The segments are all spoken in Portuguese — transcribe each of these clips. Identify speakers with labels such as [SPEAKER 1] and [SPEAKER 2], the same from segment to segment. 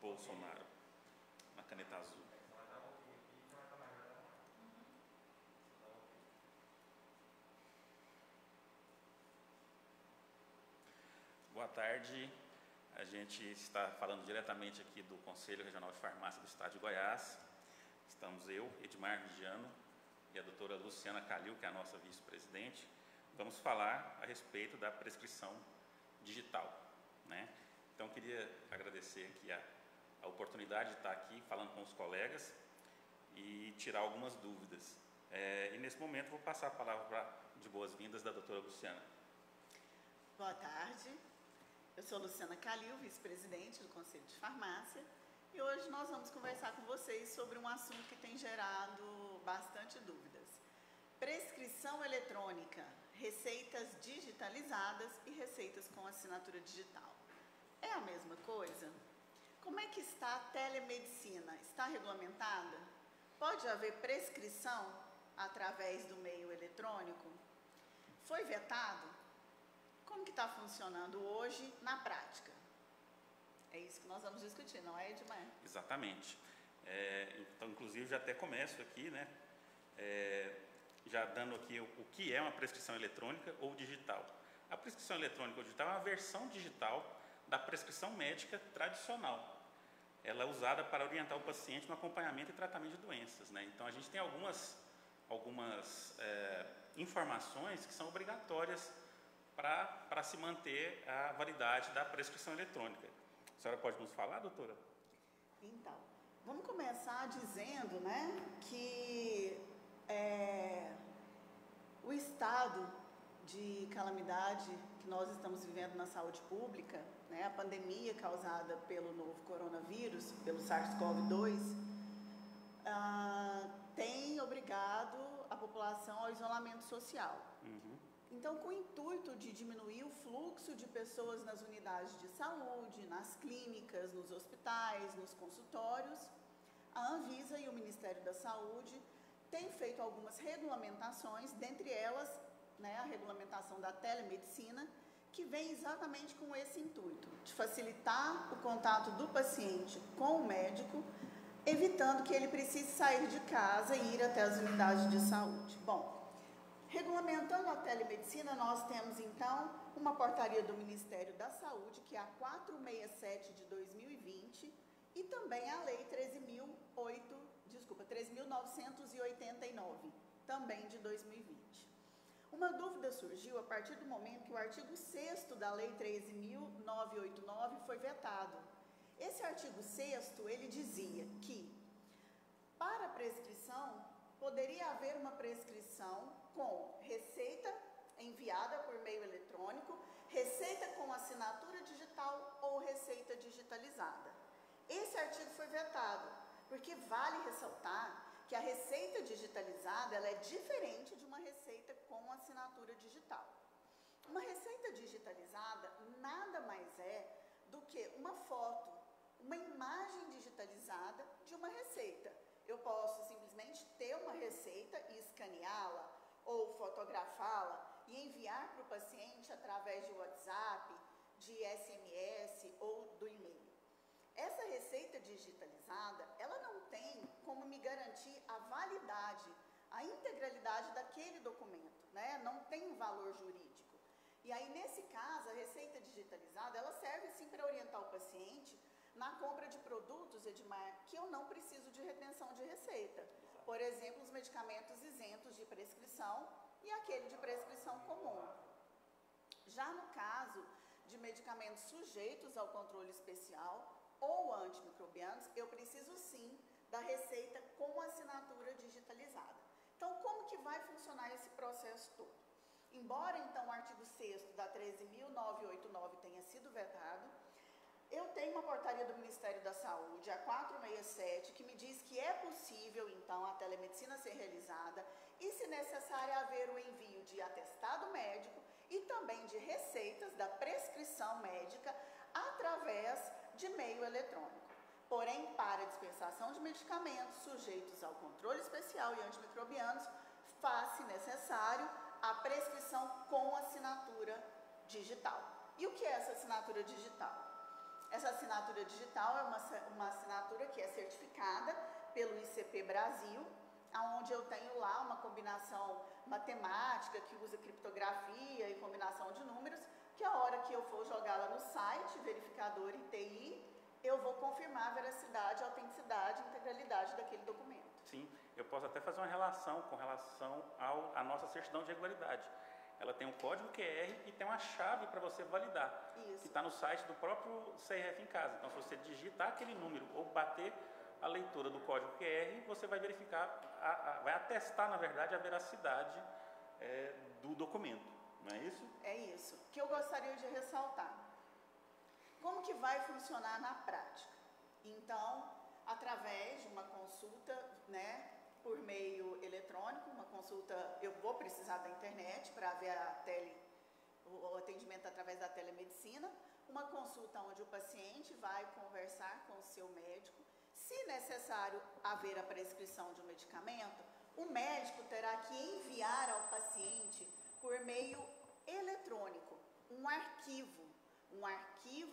[SPEAKER 1] Bolsonaro, na caneta azul. Boa tarde, a gente está falando diretamente aqui do Conselho Regional de Farmácia do Estado de Goiás. Estamos eu, Edmar Vigiano, e a doutora Luciana Calil, que é a nossa vice-presidente. Vamos falar a respeito da prescrição digital, né? Então, queria agradecer aqui a oportunidade de estar aqui falando com os colegas e tirar algumas dúvidas. E nesse momento vou passar a palavra de boas-vindas da doutora Luciana.
[SPEAKER 2] Boa tarde, eu sou Luciana Calil, vice-presidente do Conselho de Farmácia, e hoje nós vamos conversar com vocês sobre um assunto que tem gerado bastante dúvidas. Prescrição eletrônica, receitas digitalizadas e receitas com assinatura digital. É a mesma coisa? Como é que está a telemedicina? Está regulamentada? Pode haver prescrição através do meio eletrônico? Foi vetado? Como que está funcionando hoje na prática? É isso que nós vamos discutir, não é, Edmar?
[SPEAKER 1] Exatamente. Então, inclusive, já até começo aqui, né? Já dando aqui o que é uma prescrição eletrônica ou digital. A prescrição eletrônica ou digital é uma versão digital da prescrição médica tradicional. Ela é usada para orientar o paciente no acompanhamento e tratamento de doenças, né? Então, a gente tem algumas informações que são obrigatórias para se manter a validade da prescrição eletrônica. A senhora pode nos falar, doutora?
[SPEAKER 2] Então, vamos começar dizendo, né, que o estado de calamidade que nós estamos vivendo na saúde pública, né, a pandemia causada pelo novo coronavírus, pelo SARS-CoV-2, tem obrigado a população ao isolamento social. Então, com o intuito de diminuir o fluxo de pessoas nas unidades de saúde, nas clínicas, nos hospitais, nos consultórios, a Anvisa e o Ministério da Saúde têm feito algumas regulamentações, dentre elas, né, a regulamentação da telemedicina, que vem exatamente com esse intuito, de facilitar o contato do paciente com o médico, evitando que ele precise sair de casa e ir até as unidades de saúde. Bom, regulamentando a telemedicina, nós temos, então, uma portaria do Ministério da Saúde, que é a 467 de 2020, e também a Lei 13.989, também de 2020. Uma dúvida surgiu a partir do momento que o artigo 6º da Lei 13.989 foi vetado. Esse artigo 6º, ele dizia que, para prescrição, poderia haver uma prescrição com receita enviada por meio eletrônico, receita com assinatura digital ou receita digitalizada. Esse artigo foi vetado, porque vale ressaltar que a receita digitalizada ela é diferente de uma receita com assinatura digital. Uma receita digitalizada nada mais é do que uma foto, uma imagem digitalizada de uma receita. Eu posso simplesmente ter uma receita e escaneá-la ou fotografá-la e enviar para o paciente através de WhatsApp, de SMS ou do e-mail. Essa receita digitalizada, ela não tem como me garantir a validade, a integralidade daquele documento, né? Não tem um valor jurídico. E aí, nesse caso, a receita digitalizada, ela serve sim para orientar o paciente na compra de produtos, Edmar, que eu não preciso de retenção de receita. Por exemplo, os medicamentos isentos de prescrição e aquele de prescrição comum. Já no caso de medicamentos sujeitos ao controle especial ou antimicrobianos, eu preciso sim da receita com assinatura digitalizada. Então, como que vai funcionar esse processo todo? Embora, então, o artigo 6º da 13.989 tenha sido vetado, eu tenho uma portaria do Ministério da Saúde, a 467, que me diz que é possível, então, a telemedicina ser realizada e, se necessário, haver o envio de atestado médico e também de receitas da prescrição médica através de meio eletrônico. Porém, para a dispensação de medicamentos sujeitos ao controle especial e antimicrobianos, faz-se necessário a prescrição com assinatura digital. E o que é essa assinatura digital? Essa assinatura digital é uma assinatura que é certificada pelo ICP Brasil, onde eu tenho lá uma combinação matemática que usa criptografia e combinação de números, que a hora que eu for jogá-la no site, verificador ITI, eu vou confirmar a veracidade, a autenticidade e integralidade daquele documento.
[SPEAKER 1] Sim, eu posso até fazer uma relação com relação à nossa certidão de regularidade. Ela tem um código QR e tem uma chave para você validar,
[SPEAKER 2] Isso.
[SPEAKER 1] que está no site do próprio CRF em casa. Então, se você digitar aquele número ou bater a leitura do código QR, você vai verificar, vai atestar, na verdade, a veracidade do documento, não é isso?
[SPEAKER 2] É isso que eu gostaria de ressaltar. Como que vai funcionar na prática? Então, através de uma consulta, né, por meio eletrônico, uma consulta, eu vou precisar da internet para ver o atendimento através da telemedicina, uma consulta onde o paciente vai conversar com o seu médico. Se necessário haver a prescrição de um medicamento, o médico terá que enviar ao paciente por meio eletrônico um arquivo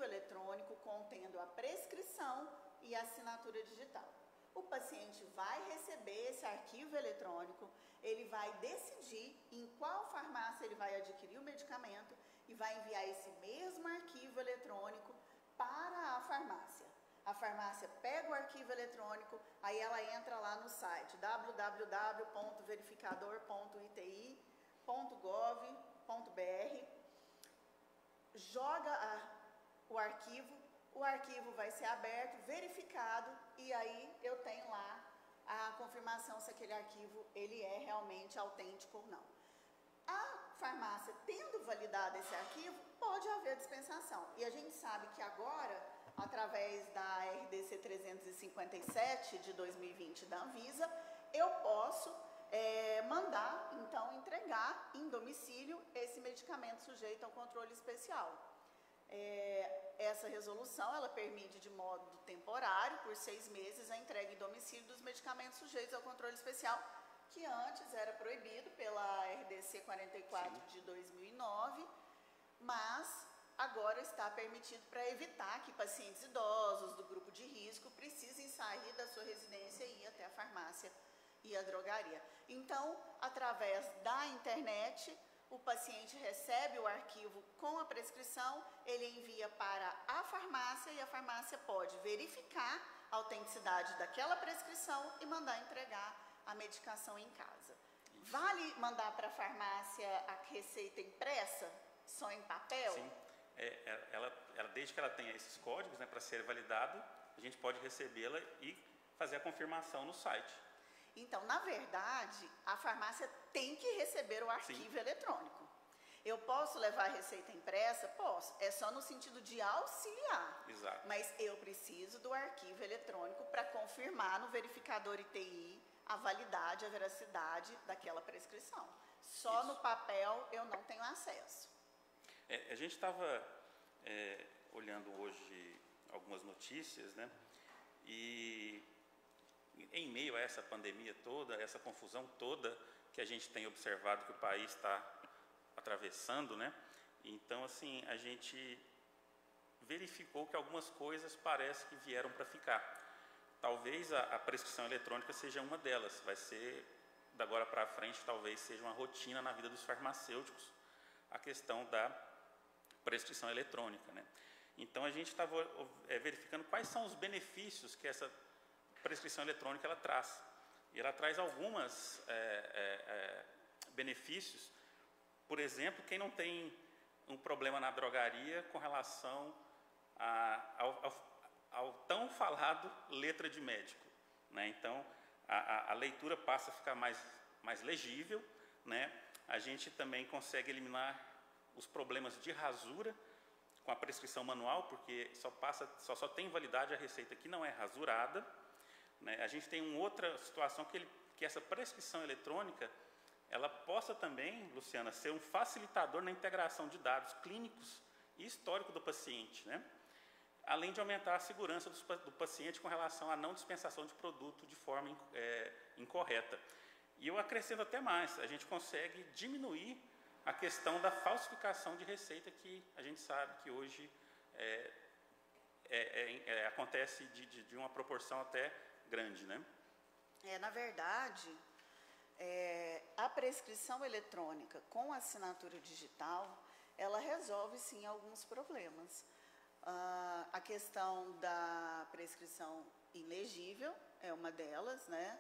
[SPEAKER 2] eletrônico contendo a prescrição e a assinatura digital. O paciente vai receber esse arquivo eletrônico, ele vai decidir em qual farmácia ele vai adquirir o medicamento e vai enviar esse mesmo arquivo eletrônico para a farmácia. A farmácia pega o arquivo eletrônico, aí ela entra lá no site www.verificador.iti.gov.br, joga o arquivo vai ser aberto, verificado, e aí eu tenho lá a confirmação se aquele arquivo ele é realmente autêntico ou não. A farmácia tendo validado esse arquivo, pode haver dispensação. E a gente sabe que agora, através da RDC 357 de 2020 da Anvisa, eu posso mandar, então, entregar em domicílio esse medicamento sujeito ao controle especial. Essa resolução, ela permite de modo temporário, por 6 meses, a entrega em domicílio dos medicamentos sujeitos ao controle especial, que antes era proibido pela RDC 44 Sim. de 2009, mas agora está permitido para evitar que pacientes idosos do grupo de risco precisem sair da sua residência e ir até a farmácia e a drogaria. Então, através da internet, o paciente recebe o arquivo com a prescrição, ele envia para a farmácia e a farmácia pode verificar a autenticidade daquela prescrição e mandar entregar a medicação em casa. Isso. Vale mandar para a farmácia a receita impressa, só em papel?
[SPEAKER 1] Sim, ela, desde que ela tenha esses códigos, né, para ser validado, a gente pode recebê-la e fazer a confirmação no site.
[SPEAKER 2] Então, na verdade, a farmácia tem que receber o arquivo Sim. eletrônico. Eu posso levar a receita impressa? Posso. É só no sentido de auxiliar.
[SPEAKER 1] Exato.
[SPEAKER 2] Mas eu preciso do arquivo eletrônico para confirmar no verificador ITI a validade, a veracidade daquela prescrição. Só Isso. no papel eu não tenho acesso.
[SPEAKER 1] A gente estava olhando hoje algumas notícias, né? E em meio a essa pandemia toda, essa confusão toda que a gente tem observado que o país está atravessando, né? Então, assim, a gente verificou que algumas coisas parece que vieram para ficar. Talvez a prescrição eletrônica seja uma delas. Vai ser, da agora para frente, talvez seja uma rotina na vida dos farmacêuticos, a questão da prescrição eletrônica, né? Então, a gente estava verificando quais são os benefícios que essa prescrição eletrônica ela traz. E ela traz alguns benefícios. Por exemplo, quem não tem um problema na drogaria com relação ao tão falado letra de médico, né? Então, a leitura passa a ficar mais legível, né? A gente também consegue eliminar os problemas de rasura com a prescrição manual, porque só tem validade a receita que não é rasurada, né? A gente tem uma outra situação que essa prescrição eletrônica ela possa também, Luciana, ser um facilitador na integração de dados clínicos e histórico do paciente, né? Além de aumentar a segurança do paciente com relação à não dispensação de produto de forma incorreta. E eu acrescento até mais, a gente consegue diminuir a questão da falsificação de receita, que a gente sabe que hoje acontece de uma proporção até grande, né?
[SPEAKER 2] Na verdade, a prescrição eletrônica com assinatura digital, ela resolve, sim, alguns problemas. A questão da prescrição ilegível é uma delas, né?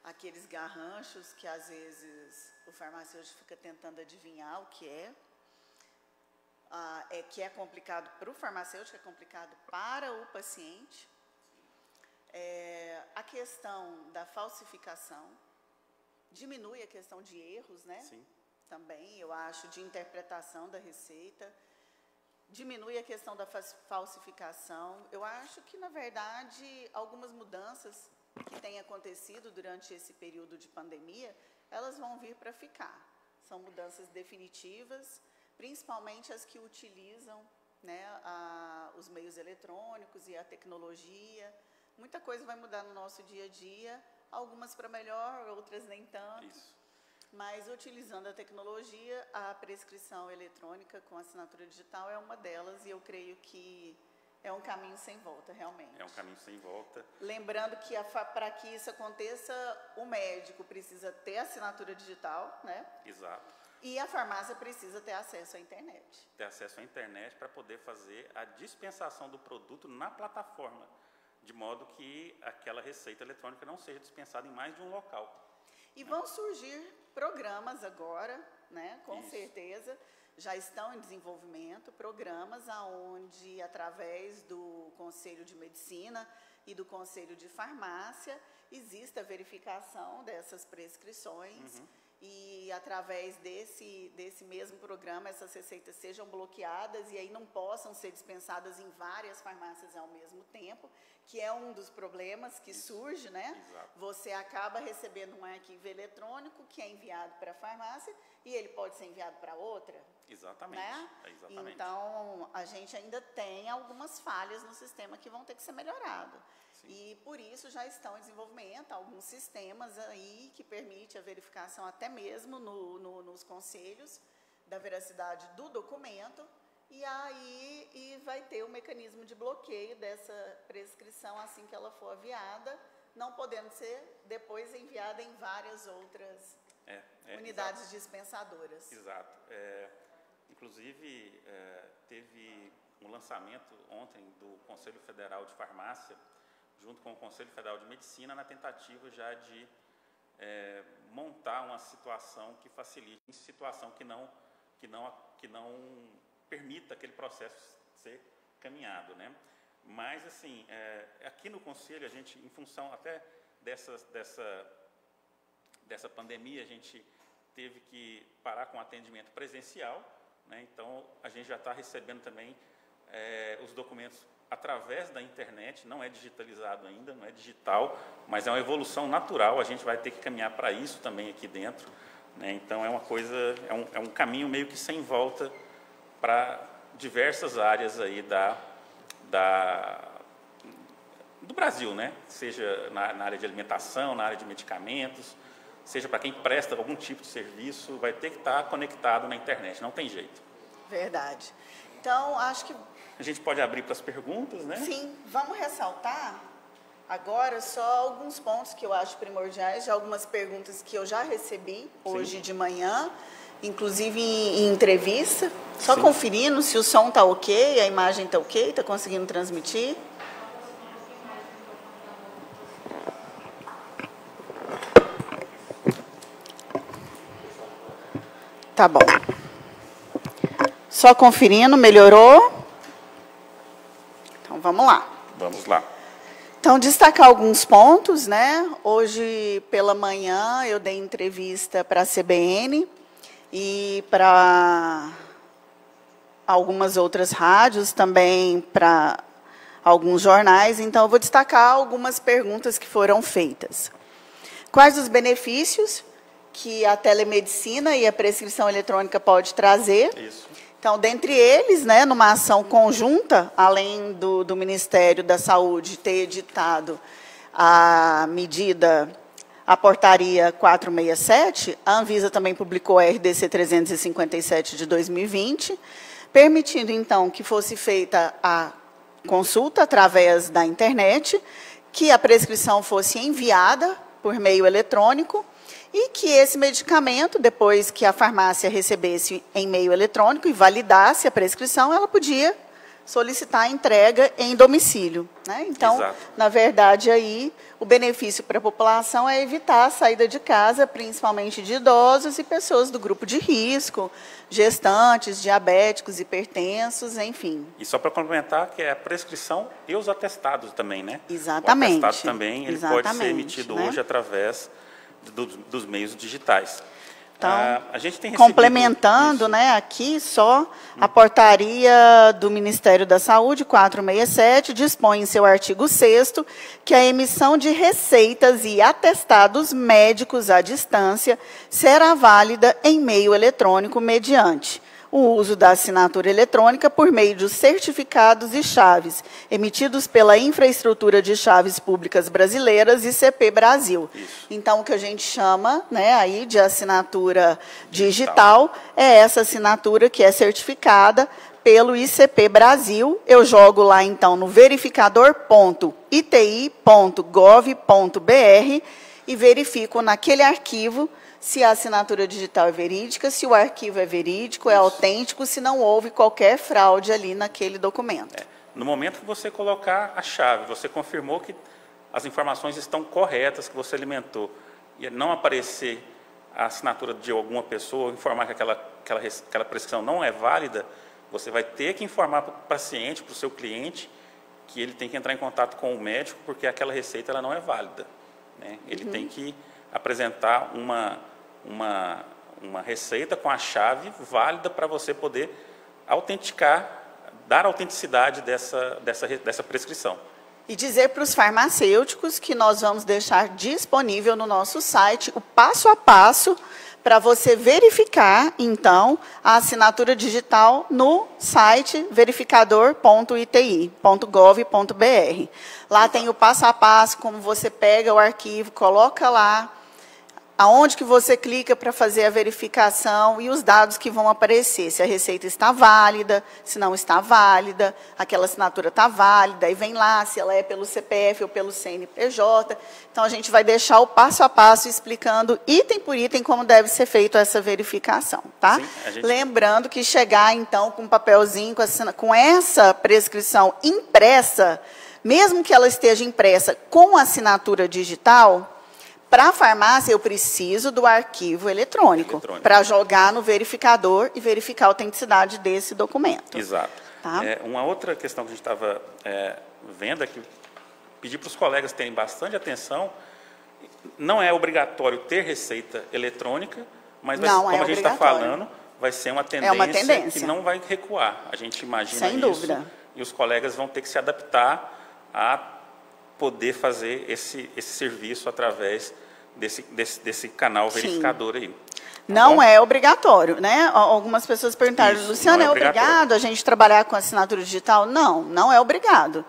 [SPEAKER 2] Aqueles garranchos que, às vezes, o farmacêutico fica tentando adivinhar o que é. Que é complicado para o farmacêutico, é complicado para o paciente. A questão da falsificação diminui a questão de erros, né?
[SPEAKER 1] Sim.
[SPEAKER 2] Também, eu acho, de interpretação da receita. Diminui a questão da falsificação. Eu acho que, na verdade, algumas mudanças que têm acontecido durante esse período de pandemia, elas vão vir para ficar. São mudanças definitivas, principalmente as que utilizam, né, os meios eletrônicos e a tecnologia. Muita coisa vai mudar no nosso dia a dia, algumas para melhor, outras nem tanto.
[SPEAKER 1] Isso.
[SPEAKER 2] Mas, utilizando a tecnologia, a prescrição eletrônica com assinatura digital é uma delas, e eu creio que é um caminho sem volta, realmente.
[SPEAKER 1] É um caminho sem volta.
[SPEAKER 2] Lembrando que, para que isso aconteça, o médico precisa ter assinatura digital, né?
[SPEAKER 1] Exato.
[SPEAKER 2] E a farmácia precisa ter acesso à internet.
[SPEAKER 1] Ter acesso à internet para poder fazer a dispensação do produto na plataforma, de modo que aquela receita eletrônica não seja dispensada em mais de um local.
[SPEAKER 2] E vão surgir programas agora, né? Com
[SPEAKER 1] Isso.
[SPEAKER 2] certeza, já estão em desenvolvimento, programas onde, através do Conselho de Medicina e do Conselho de Farmácia, existe a verificação dessas prescrições. E, através desse mesmo programa, essas receitas sejam bloqueadas e aí não possam ser dispensadas em várias farmácias ao mesmo tempo, que é um dos problemas que surge, né?
[SPEAKER 1] Exato.
[SPEAKER 2] Você acaba recebendo um arquivo eletrônico que é enviado para a farmácia e ele pode ser enviado para outra.
[SPEAKER 1] Exatamente.
[SPEAKER 2] Né?
[SPEAKER 1] Exatamente.
[SPEAKER 2] Então, a gente ainda tem algumas falhas no sistema que vão ter que ser melhoradas. E, por isso, já estão em desenvolvimento alguns sistemas aí que permitem a verificação até mesmo nos conselhos da veracidade do documento, e aí vai ter o mecanismo de bloqueio dessa prescrição assim que ela for enviada, não podendo ser depois enviada em várias outras unidades
[SPEAKER 1] exato.
[SPEAKER 2] dispensadoras.
[SPEAKER 1] Exato. Inclusive, teve um lançamento ontem do Conselho Federal de Farmácia, junto com o Conselho Federal de Medicina, na tentativa já de montar uma situação que facilite, situação que não permita aquele processo ser caminhado, né? Mas, assim, aqui no Conselho, a gente, em função até dessa pandemia, a gente teve que parar com o atendimento presencial, né? Então, a gente já está recebendo também os documentos através da internet, não é digitalizado ainda, não é digital, mas é uma evolução natural, a gente vai ter que caminhar para isso também aqui dentro, né? Então, é uma coisa, é um caminho meio que sem volta para diversas áreas aí do Brasil, né? Seja na área de alimentação, na área de medicamentos, seja para quem presta algum tipo de serviço, vai ter que estar conectado na internet, não tem jeito.
[SPEAKER 2] Verdade. Então, acho que...
[SPEAKER 1] A gente pode abrir para as perguntas, né?
[SPEAKER 2] Sim, vamos ressaltar agora só alguns pontos que eu acho primordiais, de algumas perguntas que eu já recebi hoje de manhã, inclusive em entrevista, só conferindo se o som está ok, a imagem está ok, está conseguindo transmitir. Tá bom. Só conferindo, melhorou? Então, vamos lá.
[SPEAKER 1] Vamos lá.
[SPEAKER 2] Então, destacar alguns pontos, né? Hoje, pela manhã, eu dei entrevista para a CBN e para algumas outras rádios, também para alguns jornais. Então, eu vou destacar algumas perguntas que foram feitas. Quais os benefícios que a telemedicina e a prescrição eletrônica pode trazer?
[SPEAKER 1] Isso.
[SPEAKER 2] Então, dentre eles, né, numa ação conjunta, além do Ministério da Saúde ter editado a portaria 467, a Anvisa também publicou a RDC 357 de 2020, permitindo, então, que fosse feita a consulta através da internet, que a prescrição fosse enviada por meio eletrônico e que esse medicamento, depois que a farmácia recebesse em meio eletrônico e validasse a prescrição, ela podia solicitar a entrega em domicílio, né? Então,
[SPEAKER 1] Exato.
[SPEAKER 2] na verdade, aí o benefício para a população é evitar a saída de casa, principalmente de idosos e pessoas do grupo de risco, gestantes, diabéticos, hipertensos, enfim.
[SPEAKER 1] E só para complementar, que é a prescrição e os atestados também, né?
[SPEAKER 2] Exatamente.
[SPEAKER 1] O atestado também, ele pode ser emitido, né, hoje através dos meios digitais.
[SPEAKER 2] Então,
[SPEAKER 1] a gente tem
[SPEAKER 2] complementando,
[SPEAKER 1] isso,
[SPEAKER 2] né, aqui só a portaria do Ministério da Saúde, 467, dispõe em seu artigo 6º que a emissão de receitas e atestados médicos à distância será válida em meio eletrônico mediante o uso da assinatura eletrônica por meio de certificados e chaves emitidos pela Infraestrutura de Chaves Públicas Brasileiras, ICP Brasil.
[SPEAKER 1] Isso.
[SPEAKER 2] Então, o que a gente chama, né, aí de assinatura digital é essa assinatura que é certificada pelo ICP Brasil. Eu jogo lá, então, no verificador.iti.gov.br e verifico naquele arquivo se a assinatura digital é verídica, se o arquivo é verídico, é autêntico, se não houve qualquer fraude ali naquele documento.
[SPEAKER 1] No momento que você colocar a chave, você confirmou que as informações estão corretas, que você alimentou, e não aparecer a assinatura de alguma pessoa, informar que aquela prescrição não é válida, você vai ter que informar para o paciente, para o seu cliente, que ele tem que entrar em contato com o médico, porque aquela receita ela não é válida, né? Ele tem que apresentar uma receita com a chave válida para você poder autenticar, dar autenticidade dessa prescrição.
[SPEAKER 2] E dizer para os farmacêuticos que nós vamos deixar disponível no nosso site o passo a passo para você verificar, então, a assinatura digital no site verificador.iti.gov.br. Lá tem o passo a passo, como você pega o arquivo, coloca lá, aonde que você clica para fazer a verificação e os dados que vão aparecer, se a receita está válida, se não está válida, aquela assinatura está válida, e vem lá se ela é pelo CPF ou pelo CNPJ. Então, a gente vai deixar o passo a passo explicando item por item como deve ser feita essa verificação, tá?
[SPEAKER 1] Sim,
[SPEAKER 2] Lembrando que chegar, então, com um papelzinho, com essa prescrição impressa, mesmo que ela esteja impressa com assinatura digital, para a farmácia, eu preciso do arquivo eletrônico para jogar no verificador e verificar a autenticidade desse documento.
[SPEAKER 1] Exato.
[SPEAKER 2] Tá?
[SPEAKER 1] Uma outra questão que a gente estava vendo é que pedir para os colegas terem bastante atenção, não é obrigatório ter receita eletrônica, mas como a gente está falando, vai ser uma tendência que não vai recuar. A gente imagina
[SPEAKER 2] Sem dúvida.
[SPEAKER 1] E os colegas vão ter que se adaptar a poder fazer esse serviço através desse canal verificador aí.
[SPEAKER 2] Não é obrigatório, né? Algumas pessoas perguntaram, Luciana, é obrigado a gente trabalhar com assinatura digital? Não, não é obrigado,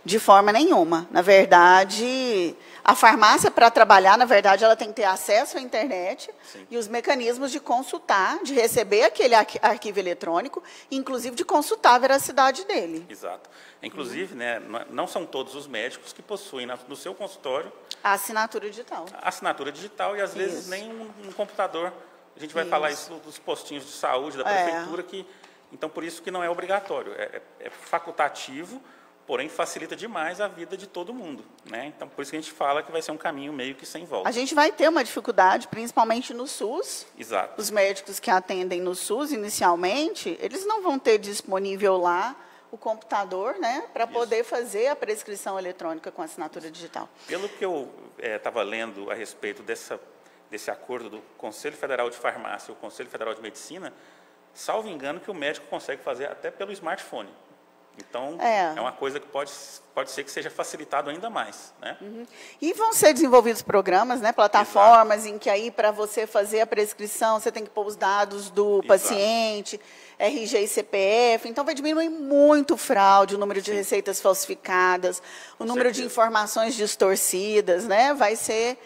[SPEAKER 2] de forma nenhuma. Na verdade, a farmácia, para trabalhar, na verdade, ela tem que ter acesso à internet e os mecanismos de consultar, de receber aquele arquivo eletrônico, inclusive de consultar a veracidade dele.
[SPEAKER 1] Exato. Inclusive, né, não são todos os médicos que possuem no seu consultório
[SPEAKER 2] a assinatura digital.
[SPEAKER 1] A assinatura digital e, às vezes, nem um computador. A gente vai falar isso dos postinhos de saúde, da prefeitura, então, por isso que não é obrigatório. É facultativo, porém, facilita demais a vida de todo mundo, né? Então, por isso que a gente fala que vai ser um caminho meio que sem volta.
[SPEAKER 2] A gente vai ter uma dificuldade, principalmente no SUS.
[SPEAKER 1] Exato.
[SPEAKER 2] Os médicos que atendem no SUS, inicialmente, eles não vão ter disponível lá o computador, né, para poder fazer a prescrição eletrônica com assinatura digital.
[SPEAKER 1] Pelo que eu estava lendo a respeito desse acordo do Conselho Federal de Farmácia e o Conselho Federal de Medicina, salvo engano que o médico consegue fazer até pelo smartphone. Então, é uma coisa que pode ser que seja facilitado ainda mais, né?
[SPEAKER 2] E vão ser desenvolvidos programas, né, plataformas, em que aí, para você fazer a prescrição, você tem que pôr os dados do paciente, RG e CPF. Então, vai diminuir muito fraude, o número de receitas falsificadas, o número de informações distorcidas, né? Vai ser...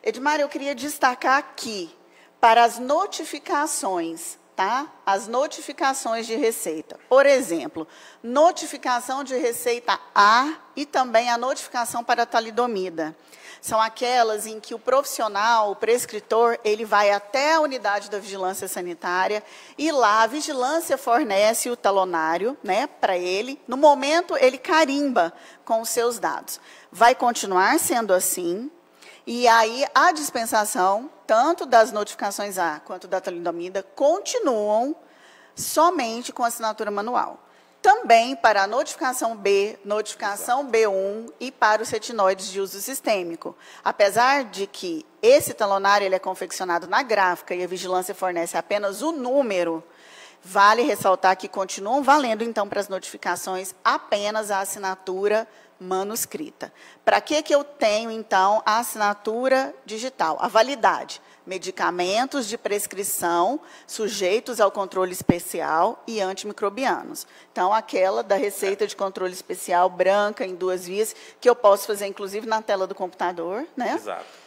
[SPEAKER 2] Edmar, eu queria destacar aqui, para as notificações tá? As notificações de receita. Por exemplo, notificação de receita A e também a notificação para a talidomida. São aquelas em que o profissional, o prescritor, ele vai até a unidade da vigilância sanitária e lá a vigilância fornece o talonário, né, para ele. No momento, ele carimba com os seus dados. Vai continuar sendo assim, e aí a dispensação, tanto das notificações A quanto da talidomida, continuam somente com assinatura manual. Também para a notificação B, notificação B1 e para os retinoides de uso sistêmico. Apesar de que esse talonário ele é confeccionado na gráfica e a vigilância fornece apenas o número, vale ressaltar que continuam valendo, então, para as notificações apenas a assinatura manuscrita. Para que eu tenho, então, a assinatura digital? A validade. Medicamentos de prescrição sujeitos ao controle especial e antimicrobianos. Então, aquela da receita de controle especial branca em 2 vias, que eu posso fazer, inclusive, na tela do computador, né?
[SPEAKER 1] Exato.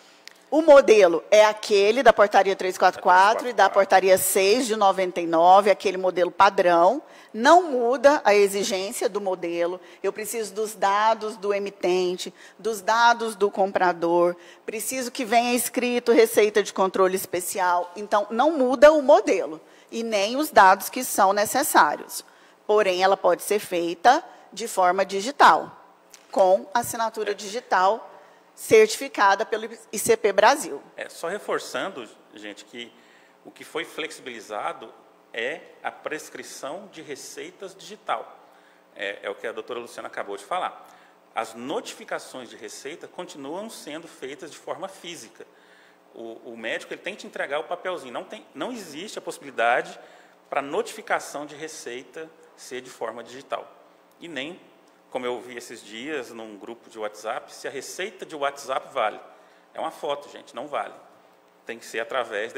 [SPEAKER 2] O modelo é aquele da portaria 344 e da portaria 6 de 99, aquele modelo padrão. Não muda a exigência do modelo. Eu preciso dos dados do emitente, dos dados do comprador, preciso que venha escrito receita de controle especial. Então, não muda o modelo e nem os dados que são necessários. Porém, ela pode ser feita de forma digital, com assinatura digital certificada pelo ICP Brasil.
[SPEAKER 1] Só reforçando, gente, que o que foi flexibilizado é a prescrição de receitas digital. É o que a doutora Luciana acabou de falar. As notificações de receita continuam sendo feitas de forma física. O médico ele tem que te entregar o papelzinho. Não existe a possibilidade para notificação de receita ser de forma digital. E nem, como eu vi esses dias num grupo de WhatsApp, se a receita de WhatsApp vale. É uma foto, gente, não vale. Tem que ser através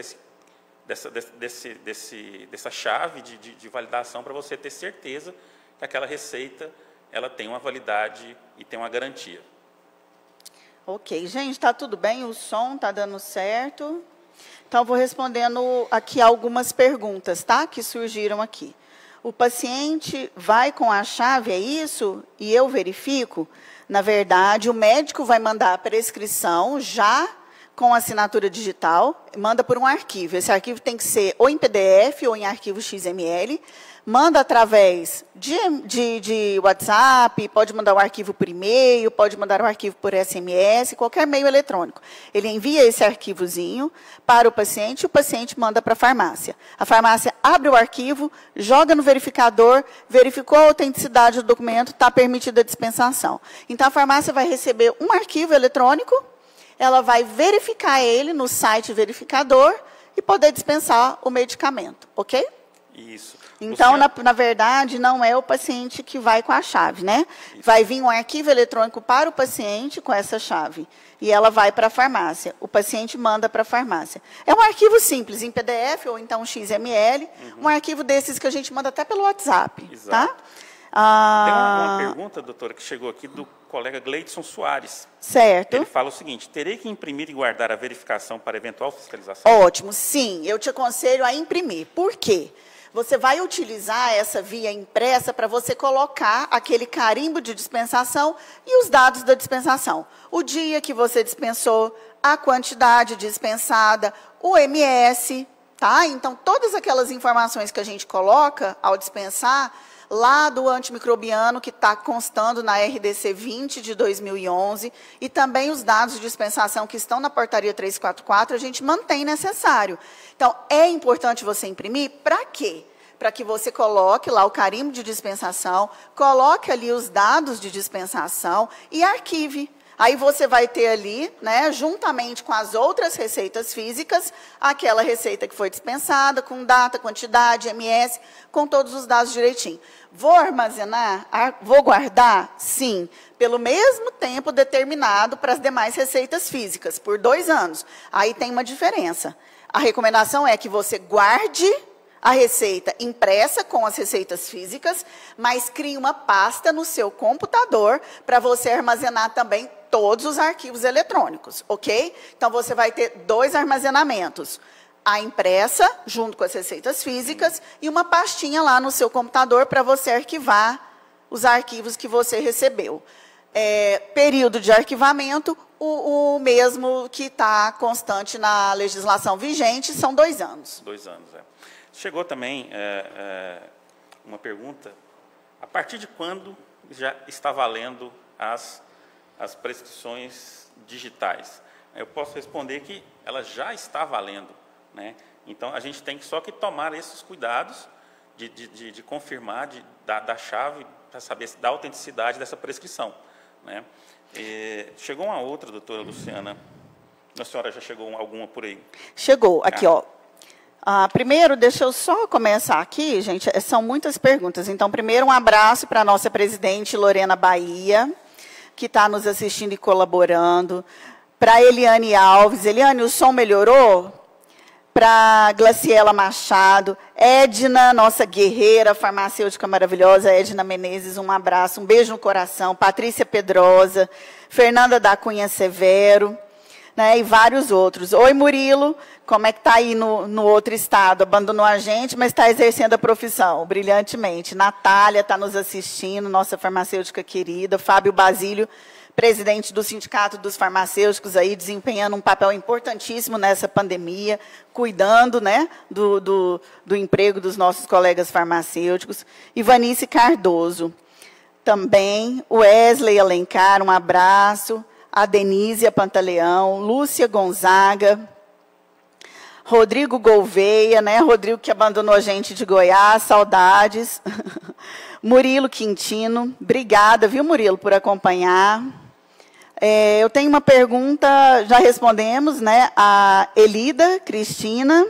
[SPEAKER 1] dessa chave de validação para você ter certeza que aquela receita ela tem uma validade e tem uma garantia.
[SPEAKER 2] Ok, gente, está tudo bem? O som está dando certo? Então, vou respondendo aqui algumas perguntas, tá? Que surgiram aqui. O paciente vai com a chave, é isso? E eu verifico? Na verdade, o médico vai mandar a prescrição já com assinatura digital, manda por um arquivo. Esse arquivo tem que ser ou em PDF ou em arquivo XML. Manda através de WhatsApp, pode mandar o arquivo por e-mail, pode mandar o arquivo por SMS, qualquer meio eletrônico. Ele envia esse arquivozinho para o paciente manda para a farmácia. A farmácia abre o arquivo, joga no verificador, verificou a autenticidade do documento, está permitida a dispensação. Então, a farmácia vai receber um arquivo eletrônico, ela vai verificar ele no site verificador e poder dispensar o medicamento, ok?
[SPEAKER 1] Isso.
[SPEAKER 2] Então, na verdade, não é o paciente que vai com a chave, né? Isso. Vai vir um arquivo eletrônico para o paciente com essa chave. E ela vai para a farmácia. O paciente manda para a farmácia. É um arquivo simples, em PDF ou então XML. Um arquivo desses que a gente manda até pelo WhatsApp.
[SPEAKER 1] Exato.
[SPEAKER 2] Tá?
[SPEAKER 1] Tem uma pergunta, doutora, que chegou aqui do colega Gleidson Soares.
[SPEAKER 2] Certo.
[SPEAKER 1] Ele fala o seguinte: terei que imprimir e guardar a verificação para eventual fiscalização?
[SPEAKER 2] Ótimo, sim. Eu te aconselho a imprimir. Por quê? Você vai utilizar essa via impressa para você colocar aquele carimbo de dispensação e os dados da dispensação. O dia que você dispensou, a quantidade dispensada, o MS, tá? Então, todas aquelas informações que a gente coloca ao dispensar, lá do antimicrobiano que está constando na RDC 20 de 2011 e também os dados de dispensação que estão na portaria 344, a gente mantém necessário. Então, é importante você imprimir para quê? Para que você coloque lá o carimbo de dispensação, coloque ali os dados de dispensação e arquive. Aí você vai ter ali, né, juntamente com as outras receitas físicas, aquela receita que foi dispensada, com data, quantidade, MS, com todos os dados direitinho. Vou armazenar? Vou guardar? Sim, pelo mesmo tempo determinado para as demais receitas físicas, por 2 anos. Aí tem uma diferença. A recomendação é que você guarde a receita impressa com as receitas físicas, mas crie uma pasta no seu computador para você armazenar também todos os arquivos eletrônicos, ok? Então, você vai ter 2 armazenamentos. a impressa, junto com as receitas físicas, e uma pastinha lá no seu computador para você arquivar os arquivos que você recebeu. Período de arquivamento, o mesmo que está constante na legislação vigente, são 2 anos.
[SPEAKER 1] 2 anos, Chegou também uma pergunta, a partir de quando já está valendo as prescrições digitais? Eu posso responder que ela já está valendo, né? Então, a gente tem só que tomar esses cuidados de confirmar, da chave, para saber da autenticidade dessa prescrição, né? Chegou uma outra, doutora Luciana. A senhora já chegou alguma por aí?
[SPEAKER 2] Chegou, aqui, ó. Primeiro, deixa eu só começar aqui, gente, são muitas perguntas. Então, primeiro, um abraço para a nossa presidente Lorena Bahia, que está nos assistindo e colaborando. Para Eliane Alves. Eliane, o som melhorou? Para Glaciela Machado. Edna, nossa guerreira farmacêutica maravilhosa, Edna Menezes, um abraço, um beijo no coração. Patrícia Pedrosa, Fernanda da Cunha Severo, né, e vários outros. Oi, Murilo, como é que está aí no outro estado? Abandonou a gente, mas está exercendo a profissão, brilhantemente. Natália está nos assistindo, nossa farmacêutica querida. Fábio Basílio, presidente do Sindicato dos Farmacêuticos, aí, desempenhando um papel importantíssimo nessa pandemia, cuidando, né, do emprego dos nossos colegas farmacêuticos. Ivanice Cardoso, também. Wesley Alencar, um abraço. A Denise Pantaleão, Lúcia Gonzaga, Rodrigo Gouveia, né? Rodrigo que abandonou a gente de Goiás, saudades. Murilo Quintino, obrigada, viu, Murilo, por acompanhar. Eu tenho uma pergunta, já respondemos, né? A Elida Cristina.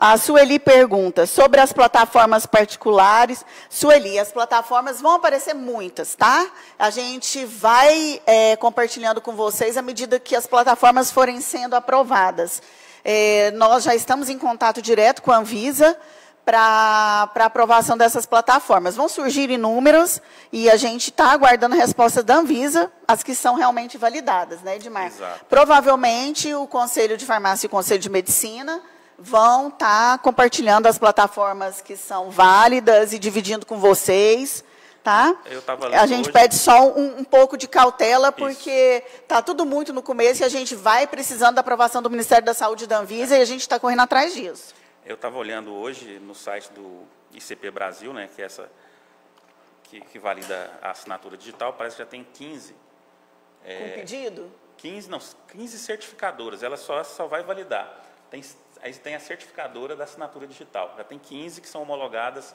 [SPEAKER 2] A Sueli pergunta sobre as plataformas particulares. Sueli, as plataformas vão aparecer muitas, tá? A gente vai compartilhando com vocês à medida que as plataformas forem sendo aprovadas. Nós já estamos em contato direto com a Anvisa para aprovação dessas plataformas. Vão surgir inúmeros e a gente está aguardando a resposta da Anvisa, as que são realmente validadas, né, Edmar?
[SPEAKER 1] Exato.
[SPEAKER 2] Provavelmente o Conselho de Farmácia e o Conselho de Medicina vão estar compartilhando as plataformas que são válidas e dividindo com vocês, tá? A gente pede só um pouco de cautela, porque está tudo muito no começo e a gente vai precisando da aprovação do Ministério da Saúde e da Anvisa e a gente está correndo atrás disso.
[SPEAKER 1] Eu estava olhando hoje no site do ICP Brasil, né, que é essa que valida a assinatura digital, parece que já tem 15.
[SPEAKER 2] Com pedido?
[SPEAKER 1] 15 certificadoras, ela só vai validar. Aí tem a certificadora da assinatura digital. Já tem 15 que são homologadas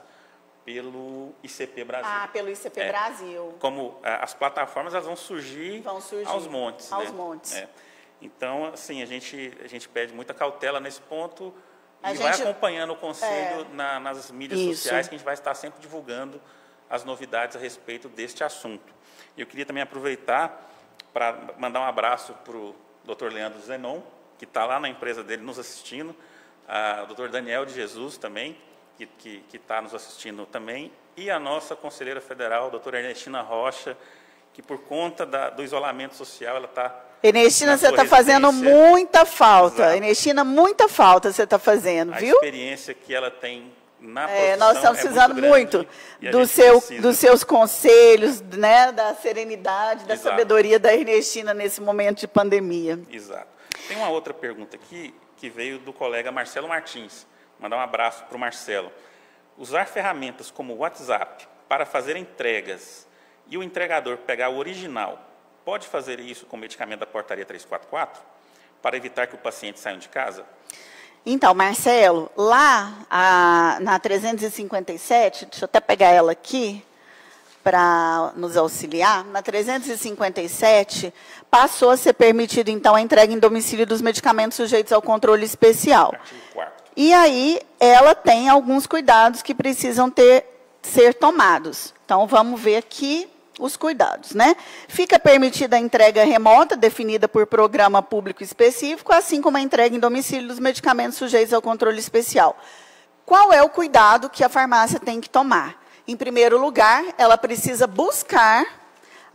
[SPEAKER 1] pelo ICP Brasil.
[SPEAKER 2] Pelo ICP Brasil.
[SPEAKER 1] Como as plataformas, elas vão surgir aos montes.
[SPEAKER 2] Aos montes.
[SPEAKER 1] Então, assim, a gente pede muita cautela nesse ponto e vai acompanhando o Conselho nas mídias sociais, que a gente vai estar sempre divulgando as novidades a respeito deste assunto. E eu queria também aproveitar para mandar um abraço para o Dr. Leandro Zenon, que está lá na empresa dele nos assistindo, o doutor Daniel de Jesus também, que está nos assistindo também, e a nossa conselheira federal, a doutora Ernestina Rocha, que por conta do isolamento social, ela está...
[SPEAKER 2] Ernestina, você está fazendo muita falta.
[SPEAKER 1] Exato.
[SPEAKER 2] Ernestina, muita falta você está fazendo, viu?
[SPEAKER 1] A experiência que ela tem na profissão
[SPEAKER 2] nós estamos precisando muito dos seus conselhos, né, da serenidade, da sabedoria da Ernestina nesse momento de pandemia.
[SPEAKER 1] Exato. Tem uma outra pergunta aqui, que veio do colega Marcelo Martins. Mandar um abraço para o Marcelo. Usar ferramentas como o WhatsApp para fazer entregas e o entregador pegar o original, pode fazer isso com o medicamento da portaria 344, para evitar que o paciente saia de casa?
[SPEAKER 2] Então, Marcelo, lá na 357, deixa eu até pegar ela aqui, para nos auxiliar, na 357, passou a ser permitido, então, a entrega em domicílio dos medicamentos sujeitos ao controle especial.
[SPEAKER 1] Artigo 4º.
[SPEAKER 2] E aí, ela tem alguns cuidados que precisam ser tomados. Então, vamos ver aqui os cuidados, né? Fica permitida a entrega remota, definida por programa público específico, assim como a entrega em domicílio dos medicamentos sujeitos ao controle especial. Qual é o cuidado que a farmácia tem que tomar? Em primeiro lugar, ela precisa buscar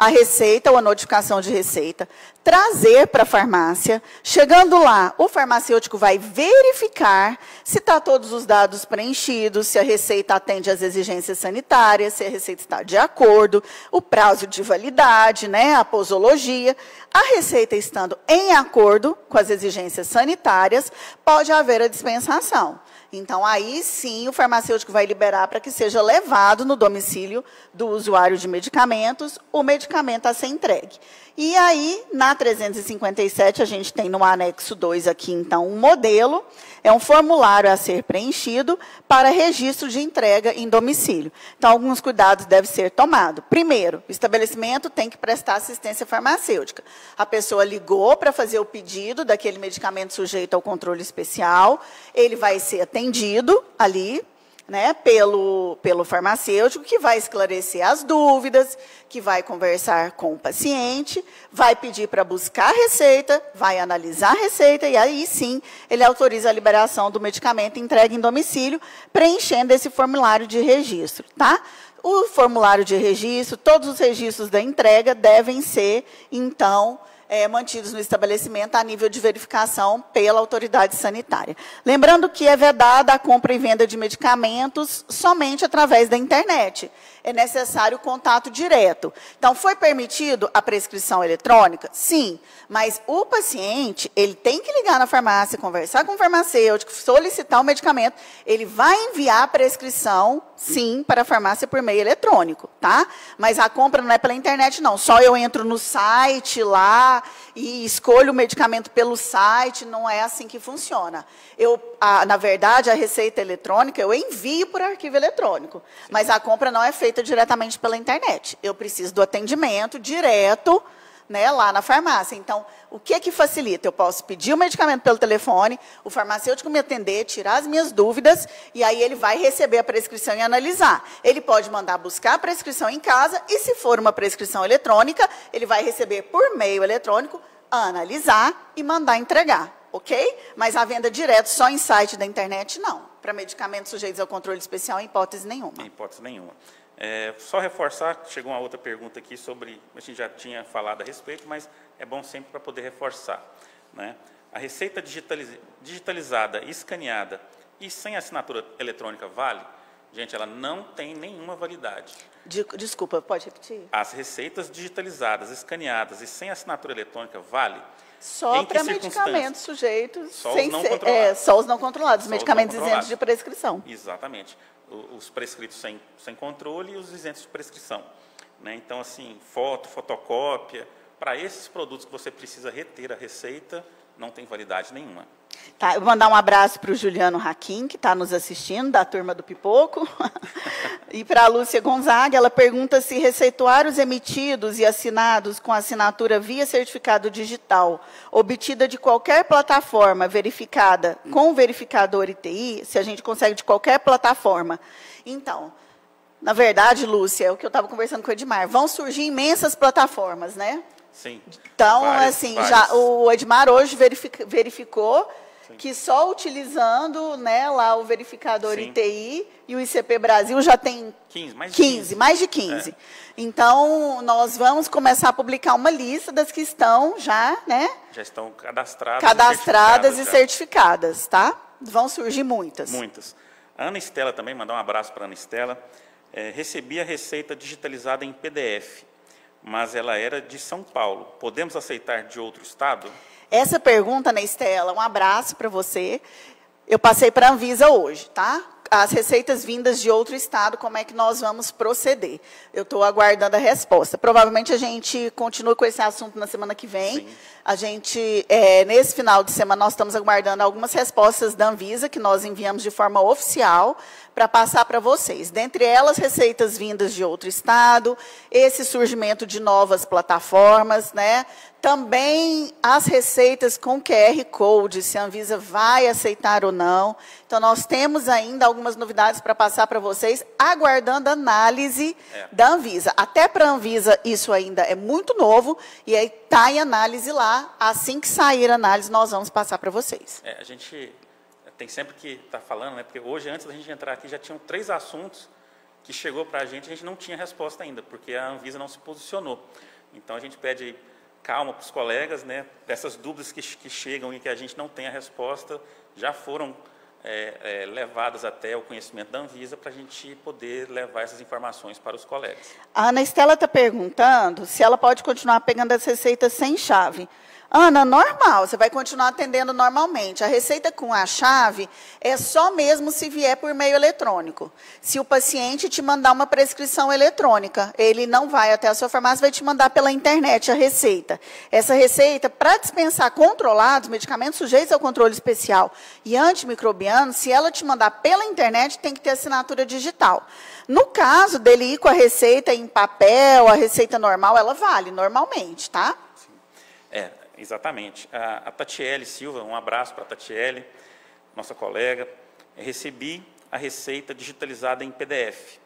[SPEAKER 2] a receita ou a notificação de receita, trazer para a farmácia. Chegando lá, o farmacêutico vai verificar se está todos os dados preenchidos, se a receita atende às exigências sanitárias, se a receita está de acordo, o prazo de validade, né, a posologia. A receita estando em acordo com as exigências sanitárias, pode haver a dispensação. Então, aí sim, o farmacêutico vai liberar para que seja levado no domicílio do usuário de medicamentos o medicamento a ser entregue. E aí, na 357, a gente tem no anexo 2 aqui, então, um modelo, é um formulário a ser preenchido para registro de entrega em domicílio. Então, alguns cuidados devem ser tomados. Primeiro, o estabelecimento tem que prestar assistência farmacêutica. A pessoa ligou para fazer o pedido daquele medicamento sujeito ao controle especial, ele vai ser atendido ali, né, pelo farmacêutico, que vai esclarecer as dúvidas, que vai conversar com o paciente, vai pedir para buscar a receita, vai analisar a receita, e aí sim ele autoriza a liberação do medicamento entregue em domicílio, preenchendo esse formulário de registro, tá? O formulário de registro, todos os registros da entrega devem ser, então, mantidos no estabelecimento a nível de verificação pela autoridade sanitária. Lembrando que é vedada a compra e venda de medicamentos somente através da internet. É necessário contato direto. Então, foi permitido a prescrição eletrônica? Sim, mas o paciente, ele tem que ligar na farmácia, conversar com o farmacêutico, solicitar o medicamento, ele vai enviar a prescrição, sim, para a farmácia por meio eletrônico, tá? Mas a compra não é pela internet, não. Só eu entro no site lá e escolho o medicamento pelo site, não é assim que funciona. Na verdade, a receita eletrônica eu envio por arquivo eletrônico, mas a compra não é feita diretamente pela internet. Eu preciso do atendimento direto, né, lá na farmácia. Então, o que facilita? Eu posso pedir o medicamento pelo telefone, o farmacêutico me atender, tirar as minhas dúvidas, e aí ele vai receber a prescrição e analisar. Ele pode mandar buscar a prescrição em casa, e se for uma prescrição eletrônica, ele vai receber por meio eletrônico, analisar e mandar entregar. Ok? Mas a venda direta só em site da internet, não. Para medicamentos sujeitos ao controle especial, em hipótese nenhuma.
[SPEAKER 1] Em hipótese nenhuma. Só reforçar, chegou uma outra pergunta aqui sobre, a gente já tinha falado a respeito, mas é bom sempre para poder reforçar, né? A receita digitalizada, escaneada e sem assinatura eletrônica vale? Gente, ela não tem nenhuma validade.
[SPEAKER 2] Desculpa, pode repetir?
[SPEAKER 1] As receitas digitalizadas, escaneadas e sem assinatura eletrônica vale?
[SPEAKER 2] Só para medicamentos sujeitos,
[SPEAKER 1] só os não controlados.
[SPEAKER 2] Só os não controlados, os medicamentos isentos de prescrição.
[SPEAKER 1] Exatamente. Os prescritos sem controle e os isentos de prescrição, né? Então, assim, fotocópia, para esses produtos que você precisa reter a receita, não tem validade nenhuma.
[SPEAKER 2] Tá, eu vou mandar um abraço para o Juliano Raquim, que está nos assistindo, da turma do Pipoco. E para a Lúcia Gonzaga, ela pergunta se receituários emitidos e assinados com assinatura via certificado digital, obtida de qualquer plataforma verificada com verificador ITI, se a gente consegue de qualquer plataforma. Então, na verdade, Lúcia, é o que eu estava conversando com o Edmar, vão surgir imensas plataformas, né?
[SPEAKER 1] Sim.
[SPEAKER 2] Então, assim, já, o Edmar hoje verificou sim, que só utilizando, né, lá o verificador sim, ITI e o ICP Brasil já tem 15, mais de 15. Então, nós vamos começar a publicar uma lista das que estão já, né?
[SPEAKER 1] Já estão cadastradas
[SPEAKER 2] e certificadas, tá? Vão surgir muitas.
[SPEAKER 1] Muitas. A Ana Estela também, mandar um abraço para a Ana Estela. Recebi a receita digitalizada em PDF, mas ela era de São Paulo. Podemos aceitar de outro estado?
[SPEAKER 2] Essa pergunta, né, Estela, um abraço para você. Eu passei para a Anvisa hoje, tá? As receitas vindas de outro estado, como é que nós vamos proceder? Eu estou aguardando a resposta. Provavelmente a gente continua com esse assunto na semana que vem. Sim. A gente, nesse final de semana, nós estamos aguardando algumas respostas da Anvisa, que nós enviamos de forma oficial, para passar para vocês. Dentre elas, receitas vindas de outro estado, esse surgimento de novas plataformas, né? Também as receitas com QR Code, se a Anvisa vai aceitar ou não. Então, nós temos ainda algumas novidades para passar para vocês, aguardando a análise da Anvisa. Até para a Anvisa, isso ainda é muito novo, e aí está em análise lá. Assim que sair a análise, nós vamos passar para vocês.
[SPEAKER 1] A gente tem sempre que estar falando, né? Porque hoje, antes da gente entrar aqui, já tinham 3 assuntos que chegou para a gente não tinha resposta ainda, porque a Anvisa não se posicionou. Então, a gente pede aí calma para os colegas, né? Dessas dúvidas que chegam e que a gente não tem a resposta, já foram levadas até o conhecimento da Anvisa para a gente poder levar essas informações para os colegas.
[SPEAKER 2] A Ana Estela está perguntando se ela pode continuar pegando as receitas sem chave. Ana, normal, você vai continuar atendendo normalmente. A receita com a chave é só mesmo se vier por meio eletrônico. Se o paciente te mandar uma prescrição eletrônica, ele não vai até a sua farmácia, vai te mandar pela internet a receita. Essa receita, para dispensar controlados, medicamentos sujeitos ao controle especial e antimicrobianos, se ela te mandar pela internet, tem que ter assinatura digital. No caso dele ir com a receita em papel, a receita normal, ela vale normalmente, tá?
[SPEAKER 1] Sim. Exatamente. A Tatiele Silva, um abraço para a Tatiele, nossa colega. Eu recebi a receita digitalizada em PDF,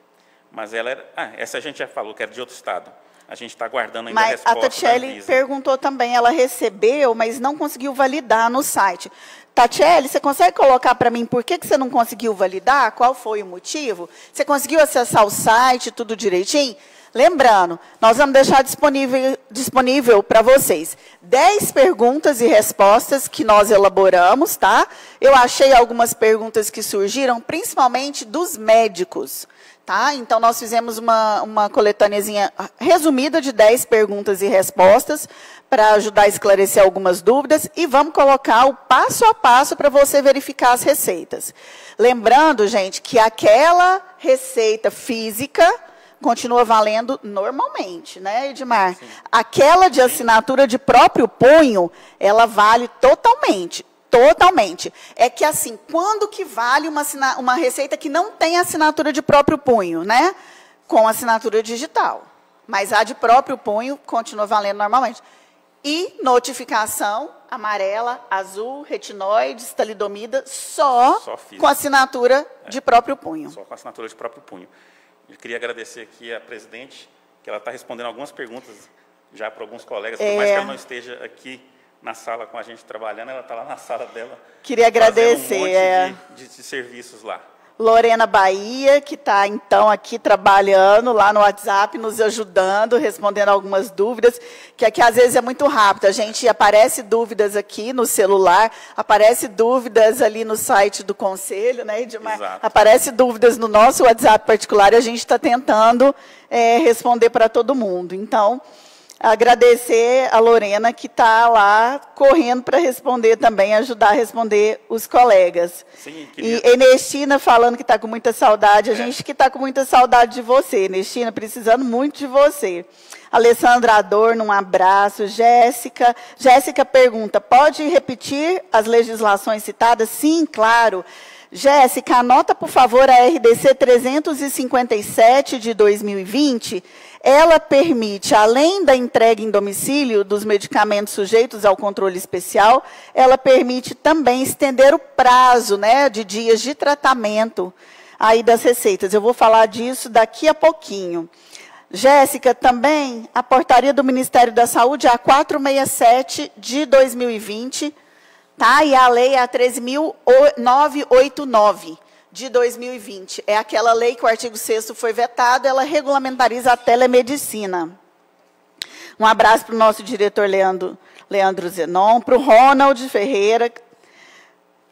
[SPEAKER 1] mas ela era... essa a gente já falou, que era de outro estado. A gente está aguardando ainda a resposta.
[SPEAKER 2] Mas a Tatiele perguntou também, ela recebeu, mas não conseguiu validar no site. Tatiele, você consegue colocar para mim por que você não conseguiu validar? Qual foi o motivo? Você conseguiu acessar o site, tudo direitinho? Lembrando, nós vamos deixar disponível para vocês 10 perguntas e respostas que nós elaboramos, tá? Eu achei algumas perguntas que surgiram, principalmente dos médicos, tá? Então, nós fizemos uma coletâneazinha resumida de 10 perguntas e respostas para ajudar a esclarecer algumas dúvidas e vamos colocar o passo a passo para você verificar as receitas. Lembrando, gente, que aquela receita física continua valendo normalmente, né, Edmar? Sim. Aquela de assinatura de próprio punho, ela vale totalmente, totalmente. É que assim, quando que vale uma receita que não tem assinatura de próprio punho, né? Com assinatura digital. Mas a de próprio punho continua valendo normalmente. E notificação amarela, azul, retinóides, talidomida, só com assinatura de próprio punho.
[SPEAKER 1] Só com assinatura de próprio punho. Eu queria agradecer aqui a presidente, que ela está respondendo algumas perguntas já para alguns colegas, por mais que ela não esteja aqui na sala com a gente trabalhando, ela está lá na sala dela.
[SPEAKER 2] Queria agradecer.
[SPEAKER 1] De serviços lá.
[SPEAKER 2] Lorena Bahia, que está, então, aqui trabalhando lá no WhatsApp, nos ajudando, respondendo algumas dúvidas, que aqui, às vezes, é muito rápido. A gente aparece dúvidas aqui no celular, aparece dúvidas ali no site do Conselho, né, Edmar?
[SPEAKER 1] Exato.
[SPEAKER 2] Aparece dúvidas no nosso WhatsApp particular e a gente está tentando responder para todo mundo. Então, agradecer a Lorena, que está lá correndo para responder também, ajudar a responder os colegas. Sim, queria... E Ernestina falando que está com muita saudade, a gente que está com muita saudade de você, Ernestina, precisando muito de você. Alessandra Adorno, um abraço. Jéssica pergunta, pode repetir as legislações citadas? Sim, claro. Jéssica, anota, por favor, a RDC 357 de 2020. Ela permite, além da entrega em domicílio dos medicamentos sujeitos ao controle especial, ela permite também estender o prazo, né, de dias de tratamento aí das receitas. Eu vou falar disso daqui a pouquinho. Jéssica, também a portaria do Ministério da Saúde, a 467 de 2020, tá? E a lei é a 13.989. De 2020. É aquela lei que o artigo 6º foi vetado, ela regulamentariza a telemedicina. Um abraço para o nosso diretor Leandro Zenon, para o Ronald Ferreira,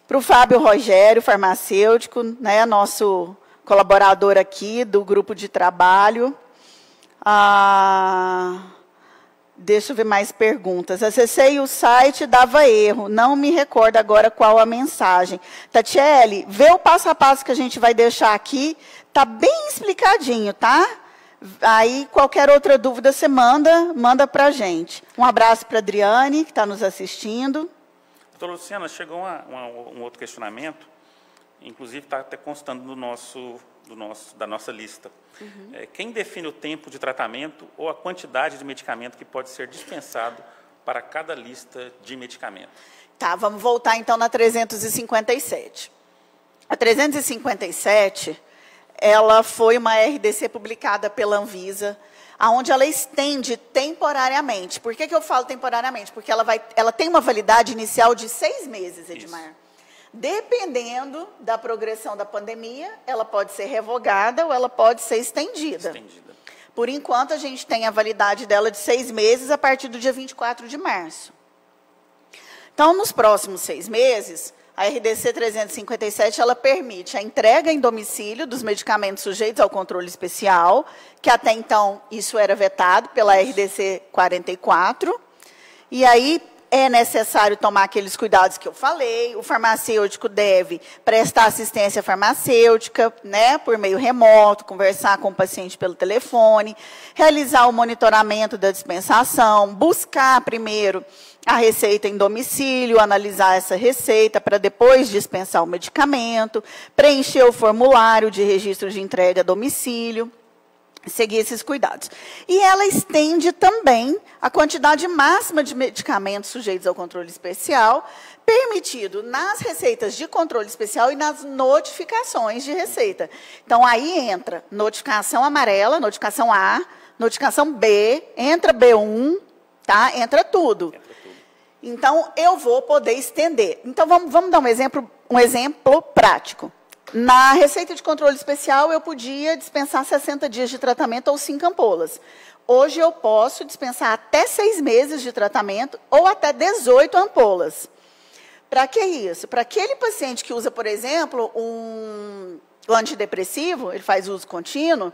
[SPEAKER 2] para o Fábio Rogério, farmacêutico, né, nosso colaborador aqui do grupo de trabalho. Deixa eu ver mais perguntas. Acessei o site, dava erro. Não me recordo agora qual a mensagem. Tatiele, vê o passo a passo que a gente vai deixar aqui. Está bem explicadinho, tá? Aí, qualquer outra dúvida, você manda para a gente. Um abraço para a Adriane, que está nos assistindo.
[SPEAKER 1] Doutora Luciana, chegou um outro questionamento, inclusive está até constando da nossa lista. Uhum. Quem define o tempo de tratamento ou a quantidade de medicamento que pode ser dispensado para cada lista de medicamento?
[SPEAKER 2] Tá, vamos voltar então na 357. A 357, ela foi uma RDC publicada pela Anvisa, onde ela estende temporariamente. Por que eu falo temporariamente? Porque ela tem uma validade inicial de 6 meses, Edmar. Isso. Dependendo da progressão da pandemia, ela pode ser revogada ou ela pode ser estendida. Por enquanto, a gente tem a validade dela de 6 meses a partir do dia 24 de março. Então, nos próximos 6 meses, a RDC 357 ela permite a entrega em domicílio dos medicamentos sujeitos ao controle especial, que até então isso era vetado pela RDC 44. E aí é necessário tomar aqueles cuidados que eu falei. O farmacêutico deve prestar assistência farmacêutica, né, por meio remoto, conversar com o paciente pelo telefone, realizar o monitoramento da dispensação, buscar primeiro a receita em domicílio, analisar essa receita para depois dispensar o medicamento, preencher o formulário de registro de entrega a domicílio, seguir esses cuidados. E ela estende também a quantidade máxima de medicamentos sujeitos ao controle especial, permitido nas receitas de controle especial e nas notificações de receita. Então, aí entra notificação amarela, notificação A, notificação B, entra B1, tá? Entra tudo. Então, eu vou poder estender. Então, vamos dar um exemplo prático. Na receita de controle especial, eu podia dispensar 60 dias de tratamento ou 5 ampolas. Hoje, eu posso dispensar até 6 meses de tratamento ou até 18 ampolas. Para que isso? Para aquele paciente que usa, por exemplo, um antidepressivo, ele faz uso contínuo,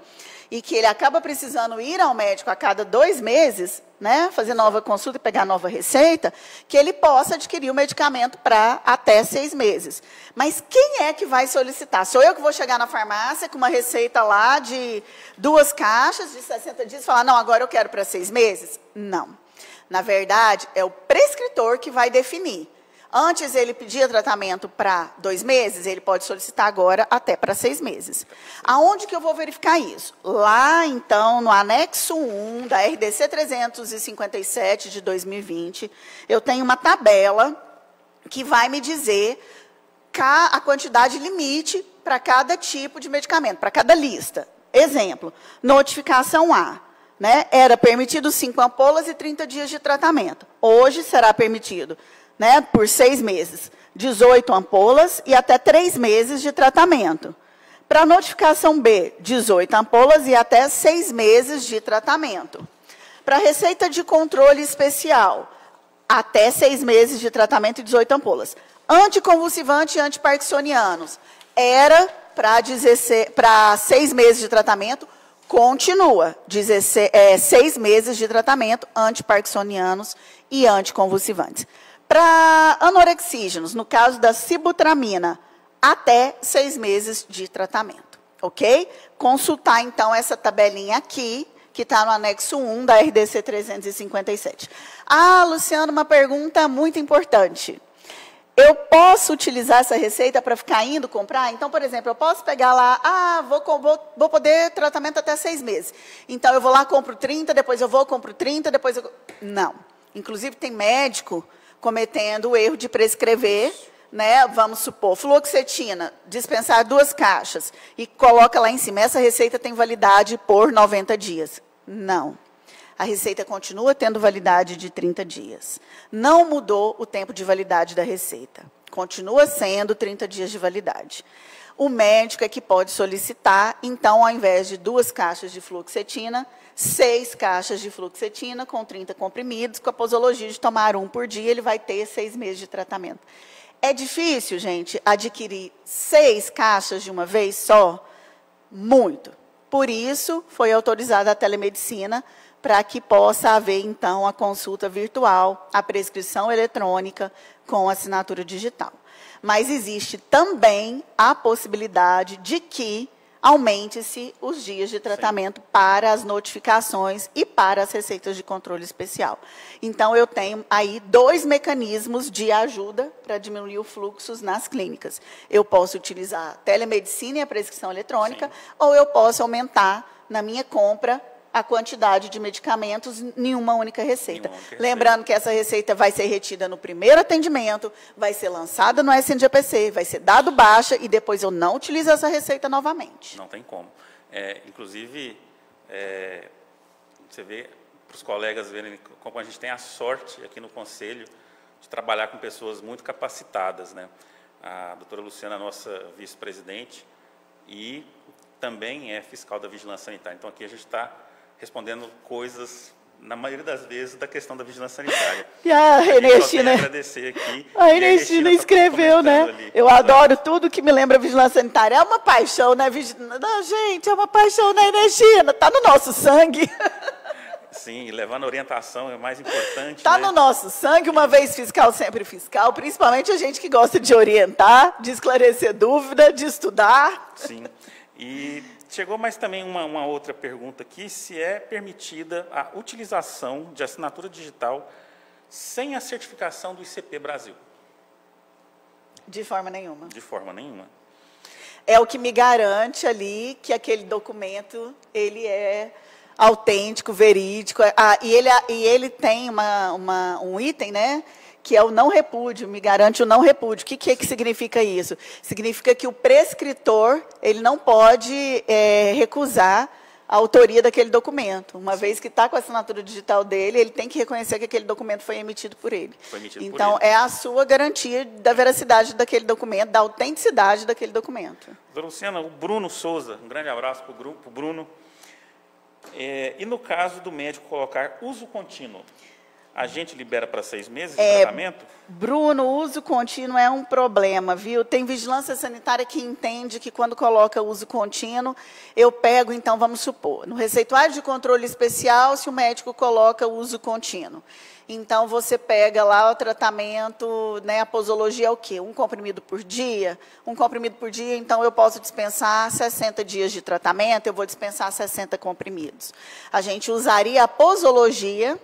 [SPEAKER 2] e que ele acaba precisando ir ao médico a cada 2 meses, né, fazer nova consulta e pegar nova receita, que ele possa adquirir o medicamento para até 6 meses. Mas quem é que vai solicitar? Sou eu que vou chegar na farmácia com uma receita lá de 2 caixas de 60 dias e falar, não, agora eu quero para 6 meses? Não. Na verdade, é o prescritor que vai definir. Antes ele pedia tratamento para 2 meses, ele pode solicitar agora até para 6 meses. Aonde que eu vou verificar isso? Lá, então, no anexo 1 da RDC 357 de 2020, eu tenho uma tabela que vai me dizer a quantidade limite para cada tipo de medicamento, para cada lista. Exemplo, notificação A. Né, era permitido 5 ampolas e 30 dias de tratamento. Hoje será permitido, né, por 6 meses, 18 ampolas e até 3 meses de tratamento. Para a notificação B, 18 ampolas e até 6 meses de tratamento. Para a receita de controle especial, até 6 meses de tratamento e 18 ampolas. Anticonvulsivante e antiparkinsonianos, era para 6 meses de tratamento, continua, 6 meses de tratamento, antiparkinsonianos e anticonvulsivantes. Para anorexígenos, no caso da sibutramina, até 6 meses de tratamento, ok? Consultar, então, essa tabelinha aqui, que está no anexo 1 da RDC 357. Ah, Luciano, uma pergunta muito importante. Eu posso utilizar essa receita para ficar indo comprar? Então, por exemplo, eu posso pegar lá, vou poder tratamento até 6 meses. Então, eu vou lá, compro 30, depois eu vou, compro 30, depois eu... Não. Inclusive, tem médico cometendo o erro de prescrever, né, vamos supor, fluoxetina, dispensar 2 caixas e coloca lá em cima, essa receita tem validade por 90 dias. Não. A receita continua tendo validade de 30 dias. Não mudou o tempo de validade da receita. Continua sendo 30 dias de validade. O médico é que pode solicitar, então, ao invés de 2 caixas de fluoxetina, 6 caixas de fluoxetina com 30 comprimidos, com a posologia de tomar 1 por dia, ele vai ter 6 meses de tratamento. É difícil, gente, adquirir 6 caixas de uma vez só? Muito. Por isso, foi autorizada a telemedicina, para que possa haver, então, a consulta virtual, a prescrição eletrônica com assinatura digital. Mas existe também a possibilidade de que aumente-se os dias de tratamento para as notificações e para as receitas de controle especial. Então, eu tenho aí 2 mecanismos de ajuda para diminuir o fluxo nas clínicas. Eu posso utilizar a telemedicina e a prescrição eletrônica, ou eu posso aumentar na minha compra a quantidade de medicamentos em uma única receita. Lembrando que essa receita vai ser retida no primeiro atendimento, vai ser lançada no SNGPC, vai ser dado baixa e depois eu não utilizo essa receita novamente.
[SPEAKER 1] Não tem como. Inclusive, você vê, para os colegas verem como a gente tem a sorte aqui no Conselho de trabalhar com pessoas muito capacitadas, né? A doutora Luciana, nossa vice-presidente, e também é fiscal da Vigilância Sanitária. Então, aqui a gente está respondendo coisas, na maioria das vezes, da questão da vigilância sanitária.
[SPEAKER 2] E a Ernestina,
[SPEAKER 1] agradecer aqui.
[SPEAKER 2] A Ernestina escreveu, né?
[SPEAKER 1] Ali.
[SPEAKER 2] Eu adoro tudo que me lembra vigilância sanitária. É uma paixão, né? Não, gente, é uma paixão, né, Ernestina? Está no nosso sangue.
[SPEAKER 1] Sim, levando orientação é o mais importante.
[SPEAKER 2] Está no nosso sangue, uma vez fiscal, sempre fiscal, principalmente a gente que gosta de orientar, de esclarecer dúvida, de estudar.
[SPEAKER 1] Sim, e chegou mais também uma outra pergunta aqui, se é permitida a utilização de assinatura digital sem a certificação do ICP Brasil.
[SPEAKER 2] De forma nenhuma.
[SPEAKER 1] De forma nenhuma.
[SPEAKER 2] É o que me garante ali que aquele documento, ele é autêntico, verídico, e ele tem um item, né, que é o não repúdio, me garante o não repúdio. O que significa isso? Significa que o prescritor, ele não pode recusar a autoria daquele documento. Uma vez que está com a assinatura digital dele, ele tem que reconhecer que aquele documento foi emitido por ele. Então, é a sua garantia da veracidade daquele documento, da autenticidade daquele documento.
[SPEAKER 1] Doutora Luciana, o Bruno Souza, um grande abraço para o grupo, Bruno. E no caso do médico colocar uso contínuo, a gente libera para 6 meses de tratamento?
[SPEAKER 2] Bruno, o uso contínuo é um problema, viu? Tem vigilância sanitária que entende que quando coloca uso contínuo, eu pego, então, vamos supor, no receituário de controle especial, se o médico coloca uso contínuo. Então, você pega lá o tratamento, né, a posologia é o quê? Um comprimido por dia? Um comprimido por dia, então, eu posso dispensar 60 dias de tratamento, eu vou dispensar 60 comprimidos. A gente usaria a posologia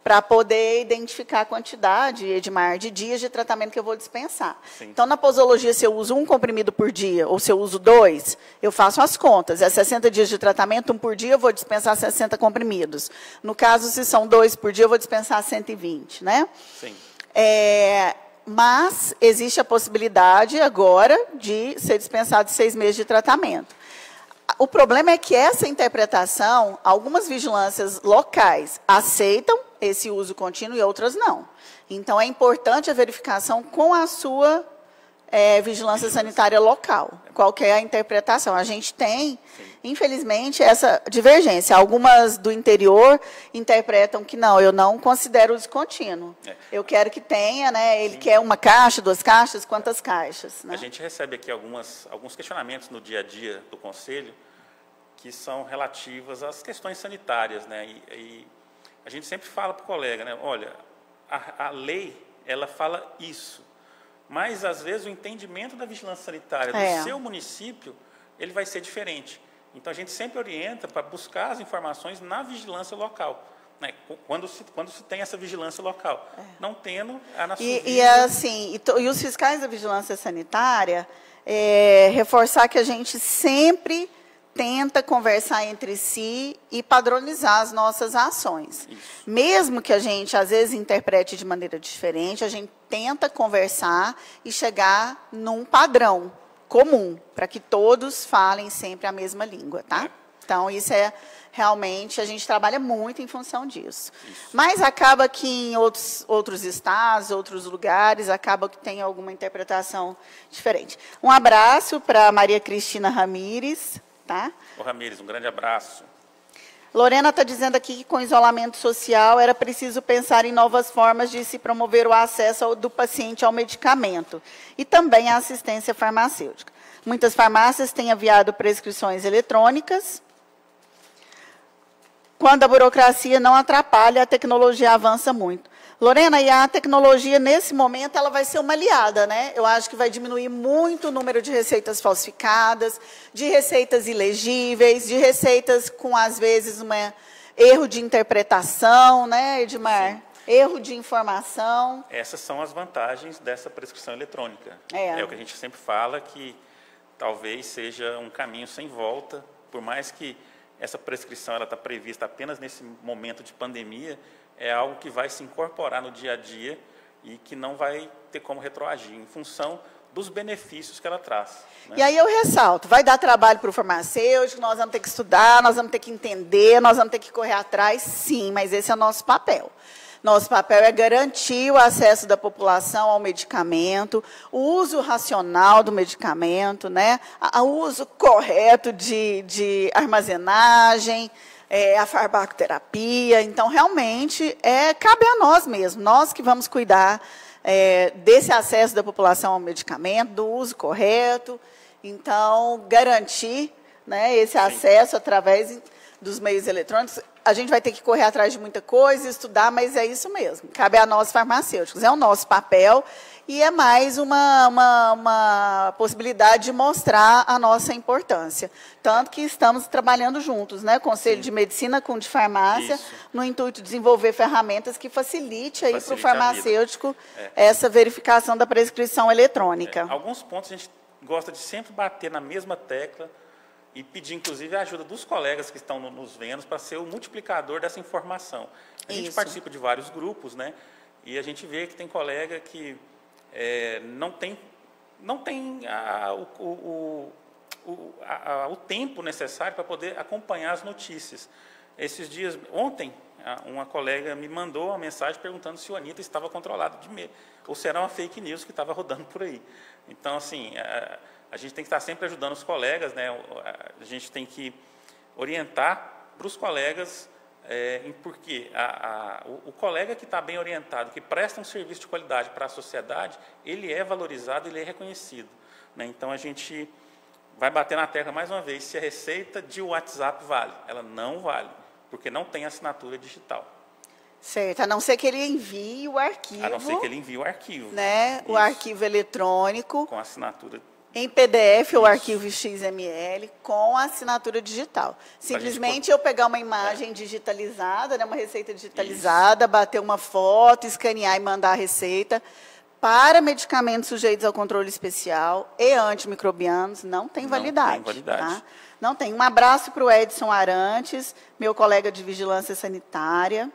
[SPEAKER 2] para poder identificar a quantidade, Edmar, de dias de tratamento que eu vou dispensar. Sim. Então, na posologia, se eu uso um comprimido por dia, ou se eu uso 2, eu faço as contas. É 60 dias de tratamento, 1 por dia, eu vou dispensar 60 comprimidos. No caso, se são 2 por dia, eu vou dispensar 120, né?
[SPEAKER 1] Sim.
[SPEAKER 2] Mas existe a possibilidade, agora, de ser dispensado 6 meses de tratamento. O problema é que essa interpretação, algumas vigilâncias locais aceitam esse uso contínuo e outras não. Então, é importante a verificação com a sua vigilância sanitária local, qual que é a interpretação. A gente tem, infelizmente, essa divergência. Algumas do interior interpretam que não, eu não considero uso contínuo. Eu quero que tenha, né? Ele quer uma caixa, 2 caixas, quantas caixas? Né?
[SPEAKER 1] A gente recebe aqui alguns questionamentos no dia a dia do Conselho que são relativas às questões sanitárias, né? E a gente sempre fala para o colega, né? Olha, a lei, ela fala isso, mas, às vezes, o entendimento da vigilância sanitária do seu município, ele vai ser diferente. Então, a gente sempre orienta para buscar as informações na vigilância local, né? Quando se tem essa vigilância local. Não tendo a na sua
[SPEAKER 2] e os fiscais da vigilância sanitária, reforçar que a gente sempre tenta conversar entre si e padronizar as nossas ações. Isso. Mesmo que a gente, às vezes, interprete de maneira diferente, a gente tenta conversar e chegar num padrão comum, para que todos falem sempre a mesma língua, tá? Então, isso é realmente, a gente trabalha muito em função disso. Isso. Mas acaba que em outros estados, outros lugares, acaba que tem alguma interpretação diferente. Um abraço para Maria Cristina Ramires. Tá?
[SPEAKER 1] Ô, Ramires, um grande abraço.
[SPEAKER 2] Lorena está dizendo aqui que com isolamento social era preciso pensar em novas formas de se promover o acesso do paciente ao medicamento e também a assistência farmacêutica. Muitas farmácias têm enviado prescrições eletrônicas. Quando a burocracia não atrapalha, a tecnologia avança muito. Lorena, e a tecnologia, nesse momento, ela vai ser uma aliada, né? Eu acho que vai diminuir muito o número de receitas falsificadas, de receitas ilegíveis, de receitas com, às vezes, um erro de interpretação, né, Edmar? Sim. Erro de informação.
[SPEAKER 1] Essas são as vantagens dessa prescrição eletrônica. É o que a gente sempre fala, que talvez seja um caminho sem volta, por mais que essa prescrição está prevista apenas nesse momento de pandemia, é algo que vai se incorporar no dia a dia e que não vai ter como retroagir, em função dos benefícios que ela traz. Né?
[SPEAKER 2] E aí eu ressalto, vai dar trabalho para o farmacêutico, nós vamos ter que estudar, nós vamos ter que entender, nós vamos ter que correr atrás, sim, mas esse é o nosso papel. Nosso papel é garantir o acesso da população ao medicamento, o uso racional do medicamento, né? O uso correto de armazenagem, a farmacoterapia. Então, realmente, cabe a nós mesmos, nós que vamos cuidar desse acesso da população ao medicamento, do uso correto. Então, garantir, né, esse acesso através dos meios eletrônicos. A gente vai ter que correr atrás de muita coisa, estudar, mas é isso mesmo. Cabe a nós farmacêuticos, é o nosso papel e é mais uma possibilidade de mostrar a nossa importância. Tanto que estamos trabalhando juntos, né? Conselho de Medicina com o de Farmácia, no intuito de desenvolver ferramentas que facilite aí para o farmacêutico essa verificação da prescrição eletrônica.
[SPEAKER 1] Alguns pontos a gente gosta de sempre bater na mesma tecla e pedir, inclusive, a ajuda dos colegas que estão nos vendo para ser o multiplicador dessa informação. A gente participa de vários grupos, né? E a gente vê que tem colega que não tem o tempo necessário para poder acompanhar as notícias. Esses dias, ontem, uma colega me mandou uma mensagem perguntando se o Anitta estava controlado de medo, ou se era uma fake news que estava rodando por aí. Então, assim, a gente tem que estar sempre ajudando os colegas, né? A gente tem que orientar para os colegas, porque o colega que está bem orientado, que presta um serviço de qualidade para a sociedade, ele é valorizado, ele é reconhecido, né? Então, a gente vai bater na tecla mais uma vez, se a receita de WhatsApp vale. Ela não vale, porque não tem assinatura digital.
[SPEAKER 2] Certo, a não ser que ele envie o arquivo.
[SPEAKER 1] A não ser que ele envie o arquivo.
[SPEAKER 2] Né? O arquivo eletrônico.
[SPEAKER 1] Com assinatura.
[SPEAKER 2] Em PDF ou arquivo XML com a assinatura digital. Simplesmente eu pegar uma imagem digitalizada, né, uma receita digitalizada, bater uma foto, escanear e mandar a receita. Para medicamentos sujeitos ao controle especial e antimicrobianos, não tem validade. Não tem validade. Tá? Não tem. Um abraço para o Edson Arantes, meu colega de vigilância sanitária,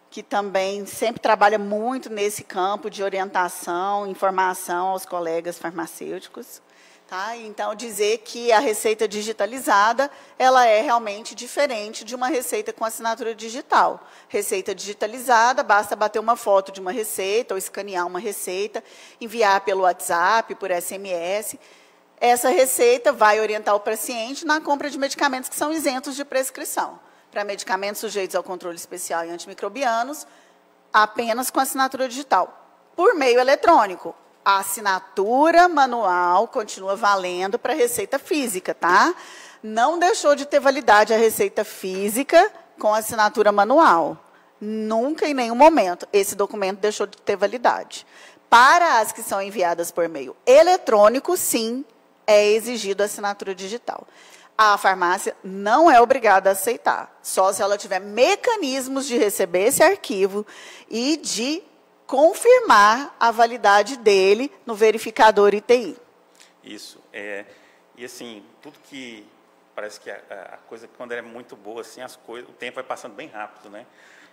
[SPEAKER 2] que também sempre trabalha muito nesse campo de orientação, informação aos colegas farmacêuticos. Tá? Então, dizer que a receita digitalizada, ela é realmente diferente de uma receita com assinatura digital. Receita digitalizada, basta bater uma foto de uma receita ou escanear uma receita, enviar pelo WhatsApp, por SMS. Essa receita vai orientar o paciente na compra de medicamentos que são isentos de prescrição. Para medicamentos sujeitos ao controle especial e antimicrobianos, apenas com assinatura digital, por meio eletrônico. A assinatura manual continua valendo para a receita física, tá? Não deixou de ter validade a receita física com assinatura manual. Nunca, em nenhum momento, esse documento deixou de ter validade. Para as que são enviadas por meio eletrônico, sim, é exigido a assinatura digital. A farmácia não é obrigada a aceitar, só se ela tiver mecanismos de receber esse arquivo e de confirmar a validade dele no verificador ITI.
[SPEAKER 1] Isso. E assim, tudo que parece que a coisa, quando é muito boa, assim, o tempo vai passando bem rápido, né?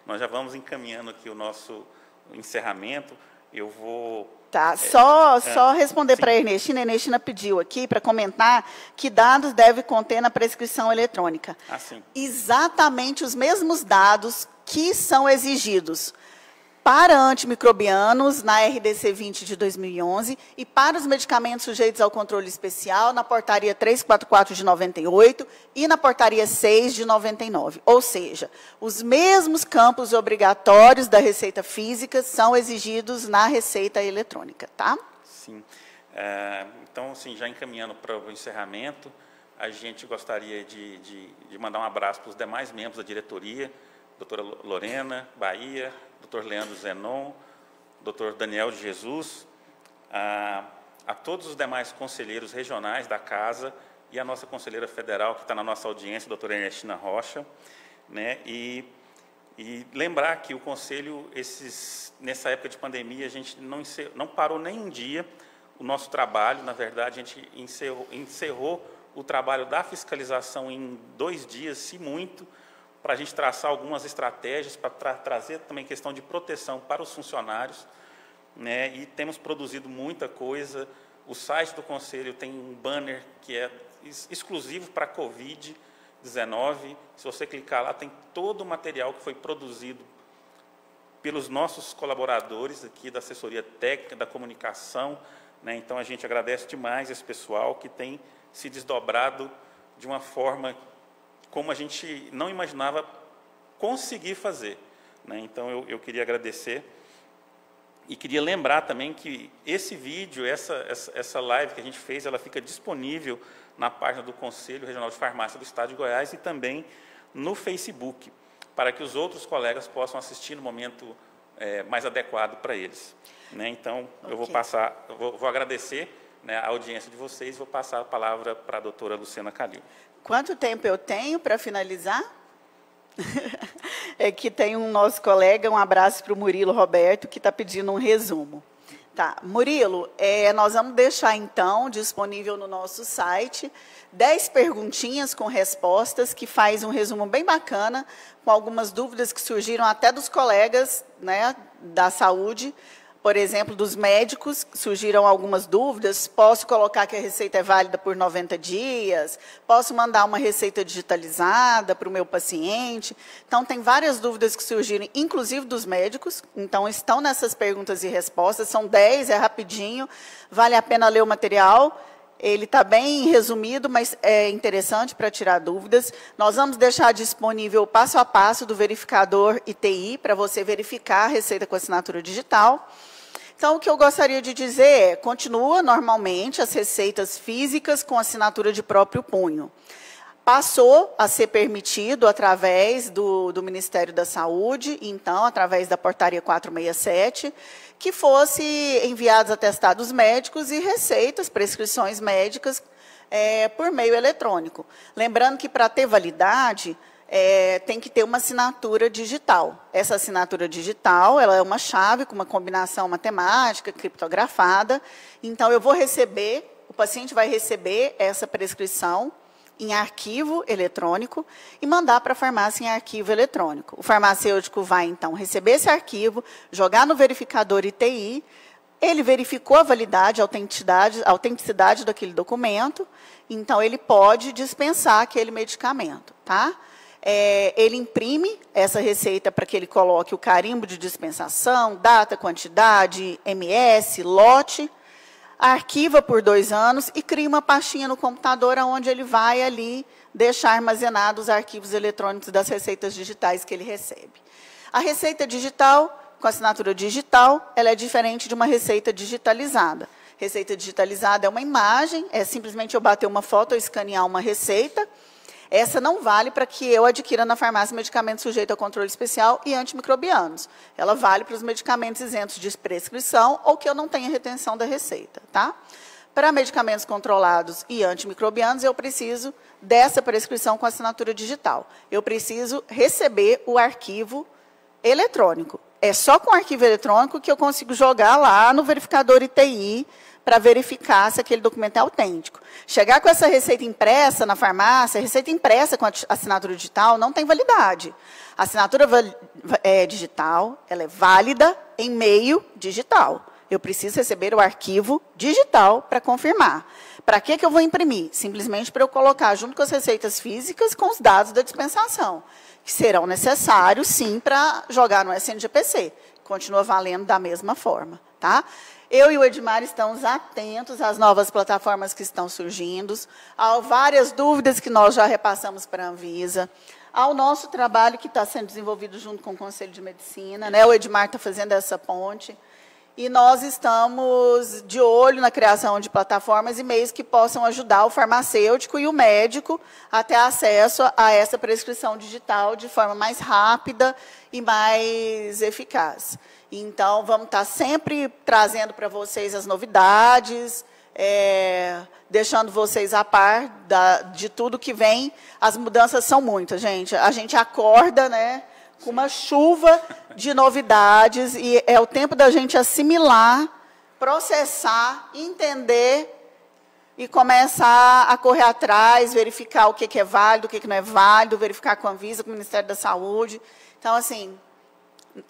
[SPEAKER 1] Nós já vamos encaminhando aqui o nosso encerramento. Eu vou...
[SPEAKER 2] Tá, só responder para a Ernestina. A Ernestina pediu aqui para comentar que dados deve conter na prescrição eletrônica.
[SPEAKER 1] Sim.
[SPEAKER 2] Exatamente os mesmos dados que são exigidos para antimicrobianos na RDC 20 de 2011 e para os medicamentos sujeitos ao controle especial na portaria 344 de 98 e na portaria 6 de 99. Ou seja, os mesmos campos obrigatórios da receita física são exigidos na receita eletrônica, tá?
[SPEAKER 1] Sim. Então, assim, já encaminhando para o encerramento, a gente gostaria de mandar um abraço para os demais membros da diretoria, doutora Lorena Bahia, doutor Leandro Zenon, doutor Daniel de Jesus, a todos os demais conselheiros regionais da Casa e a nossa conselheira federal, que está na nossa audiência, doutora Ernestina Rocha, né? E lembrar que o Conselho, nessa época de pandemia, a gente não parou nem um dia o nosso trabalho. Na verdade, a gente encerrou o trabalho da fiscalização em 2 dias, se muito, para a gente traçar algumas estratégias, para trazer também questão de proteção para os funcionários, né? E temos produzido muita coisa. O site do Conselho tem um banner que é exclusivo para a Covid-19. Se você clicar lá, tem todo o material que foi produzido pelos nossos colaboradores aqui da assessoria técnica, da comunicação, né? Então, a gente agradece demais esse pessoal que tem se desdobrado de uma forma como a gente não imaginava conseguir fazer, né? Então, eu queria agradecer e queria lembrar também que esse vídeo, essa live que a gente fez, ela fica disponível na página do Conselho Regional de Farmácia do Estado de Goiás e também no Facebook, para que os outros colegas possam assistir no momento mais adequado para eles, né? Então, eu vou passar, vou agradecer, né, a audiência de vocês e vou passar a palavra para a doutora Luciana Calil.
[SPEAKER 2] Quanto tempo eu tenho para finalizar? É que tem um nosso colega, um abraço para o Murilo Roberto, que está pedindo um resumo. Tá, Murilo, nós vamos deixar, então, disponível no nosso site 10 perguntinhas com respostas, que faz um resumo bem bacana, com algumas dúvidas que surgiram até dos colegas, né, da saúde. Por exemplo, dos médicos, surgiram algumas dúvidas. Posso colocar que a receita é válida por 90 dias? Posso mandar uma receita digitalizada para o meu paciente? Então, tem várias dúvidas que surgiram, inclusive dos médicos. Então, estão nessas perguntas e respostas. São 10, é rapidinho. Vale a pena ler o material. Ele está bem resumido, mas é interessante para tirar dúvidas. Nós vamos deixar disponível o passo a passo do verificador ITI, para você verificar a receita com assinatura digital. Então, o que eu gostaria de dizer é, continua normalmente as receitas físicas com assinatura de próprio punho. Passou a ser permitido através do Ministério da Saúde, então, através da portaria 467, que fosse enviados atestados médicos e receitas, prescrições médicas, por meio eletrônico. Lembrando que, para ter validade, tem que ter uma assinatura digital. Essa assinatura digital, ela é uma chave com uma combinação matemática, criptografada. Então, eu vou receber, o paciente vai receber essa prescrição em arquivo eletrônico e mandar para a farmácia em arquivo eletrônico. O farmacêutico vai, então, receber esse arquivo, jogar no verificador ITI, ele verificou a validade, a autenticidade daquele documento, então, ele pode dispensar aquele medicamento, tá? Ele imprime essa receita para que ele coloque o carimbo de dispensação, data, quantidade, MS, lote, arquiva por 2 anos e cria uma pastinha no computador onde ele vai ali deixar armazenados os arquivos eletrônicos das receitas digitais que ele recebe. A receita digital, com assinatura digital, ela é diferente de uma receita digitalizada. Receita digitalizada é uma imagem, é simplesmente eu bater uma foto ou escanear uma receita. Essa não vale para que eu adquira na farmácia medicamentos sujeitos a controle especial e antimicrobianos. Ela vale para os medicamentos isentos de prescrição ou que eu não tenha retenção da receita, tá? Para medicamentos controlados e antimicrobianos, eu preciso dessa prescrição com assinatura digital. Eu preciso receber o arquivo eletrônico. É só com o arquivo eletrônico que eu consigo jogar lá no verificador ITI para verificar se aquele documento é autêntico. Chegar com essa receita impressa na farmácia, receita impressa com assinatura digital, não tem validade. A assinatura digital, ela é válida em meio digital. Eu preciso receber o arquivo digital para confirmar. Para que eu vou imprimir? Simplesmente para eu colocar junto com as receitas físicas com os dados da dispensação, que serão necessários, sim, para jogar no SNGPC. Continua valendo da mesma forma, tá? Eu e o Edmar estamos atentos às novas plataformas que estão surgindo, a várias dúvidas que nós já repassamos para a Anvisa, ao nosso trabalho que está sendo desenvolvido junto com o Conselho de Medicina, né? O Edmar está fazendo essa ponte, e nós estamos de olho na criação de plataformas e meios que possam ajudar o farmacêutico e o médico a ter acesso a essa prescrição digital de forma mais rápida e mais eficaz. Então, vamos estar sempre trazendo para vocês as novidades, deixando vocês a par de tudo que vem. As mudanças são muitas, gente. A gente acorda, né, com uma chuva de novidades e é o tempo da gente assimilar, processar, entender e começar a correr atrás, verificar o que é válido, o que não é válido, verificar com a Anvisa, com o Ministério da Saúde. Então, assim,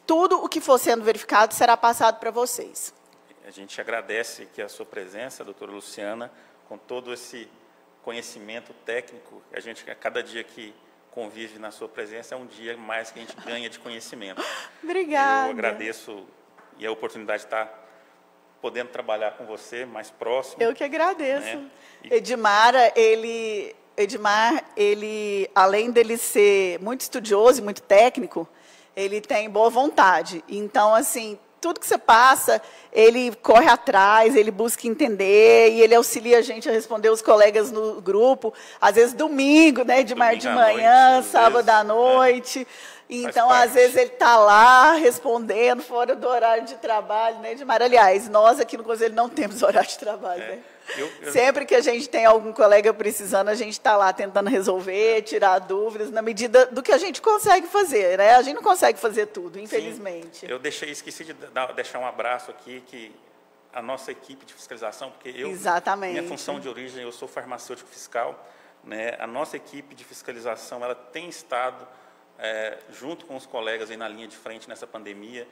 [SPEAKER 2] tudo o que for sendo verificado será passado para vocês.
[SPEAKER 1] A gente agradece aqui a sua presença, doutora Luciana, com todo esse conhecimento técnico. A gente, a cada dia que convive na sua presença, é um dia mais que a gente ganha de conhecimento.
[SPEAKER 2] Obrigada.
[SPEAKER 1] Eu agradeço e a oportunidade de estar podendo trabalhar com você mais próximo.
[SPEAKER 2] Eu que agradeço.
[SPEAKER 1] Né?
[SPEAKER 2] Edmara, ele Edmar, ele, além dele ser muito estudioso e muito técnico, ele tem boa vontade. Então, assim, tudo que você passa, ele corre atrás, ele busca entender, e ele auxilia a gente a responder os colegas no grupo. Às vezes, domingo, né, Edmar, de manhã, sábado à noite. Então, às vezes, ele está lá respondendo fora do horário de trabalho, né, Edmar? Aliás, nós aqui no Conselho não temos horário de trabalho, né? Sempre que a gente tem algum colega precisando, a gente está lá tentando resolver, tirar dúvidas, na medida do que a gente consegue fazer, né? A gente não consegue fazer tudo, infelizmente.
[SPEAKER 1] Sim, eu esqueci de deixar um abraço aqui, que a nossa equipe de fiscalização, porque minha função de origem, eu sou farmacêutico fiscal, né? A nossa equipe de fiscalização, ela tem estado junto com os colegas aí na linha de frente nessa pandemia.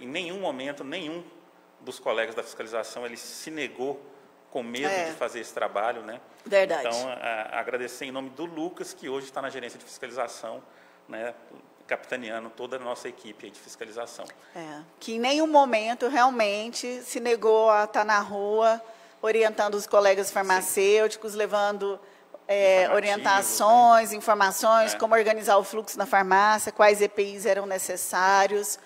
[SPEAKER 1] Em nenhum momento, nenhum dos colegas da fiscalização, ele se negou com medo de fazer esse trabalho, né?
[SPEAKER 2] Verdade.
[SPEAKER 1] Então, agradecer em nome do Lucas, que hoje está na gerência de fiscalização, né, capitaneando toda a nossa equipe de fiscalização.
[SPEAKER 2] Que em nenhum momento realmente se negou a estar na rua, orientando os colegas farmacêuticos, levando orientações, informações, como organizar o fluxo na farmácia, quais EPIs eram necessários.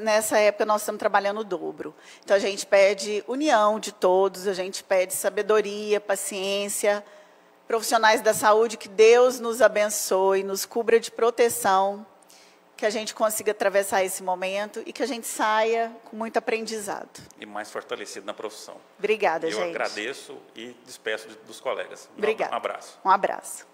[SPEAKER 2] Nessa época nós estamos trabalhando o dobro. Então a gente pede união de todos, a gente pede sabedoria, paciência, profissionais da saúde, que Deus nos abençoe, nos cubra de proteção, que a gente consiga atravessar esse momento e que a gente saia com muito aprendizado.
[SPEAKER 1] E mais fortalecido na profissão.
[SPEAKER 2] Obrigada, gente.
[SPEAKER 1] Eu agradeço e despeço dos colegas.
[SPEAKER 2] Obrigada.
[SPEAKER 1] Um abraço.
[SPEAKER 2] Um abraço.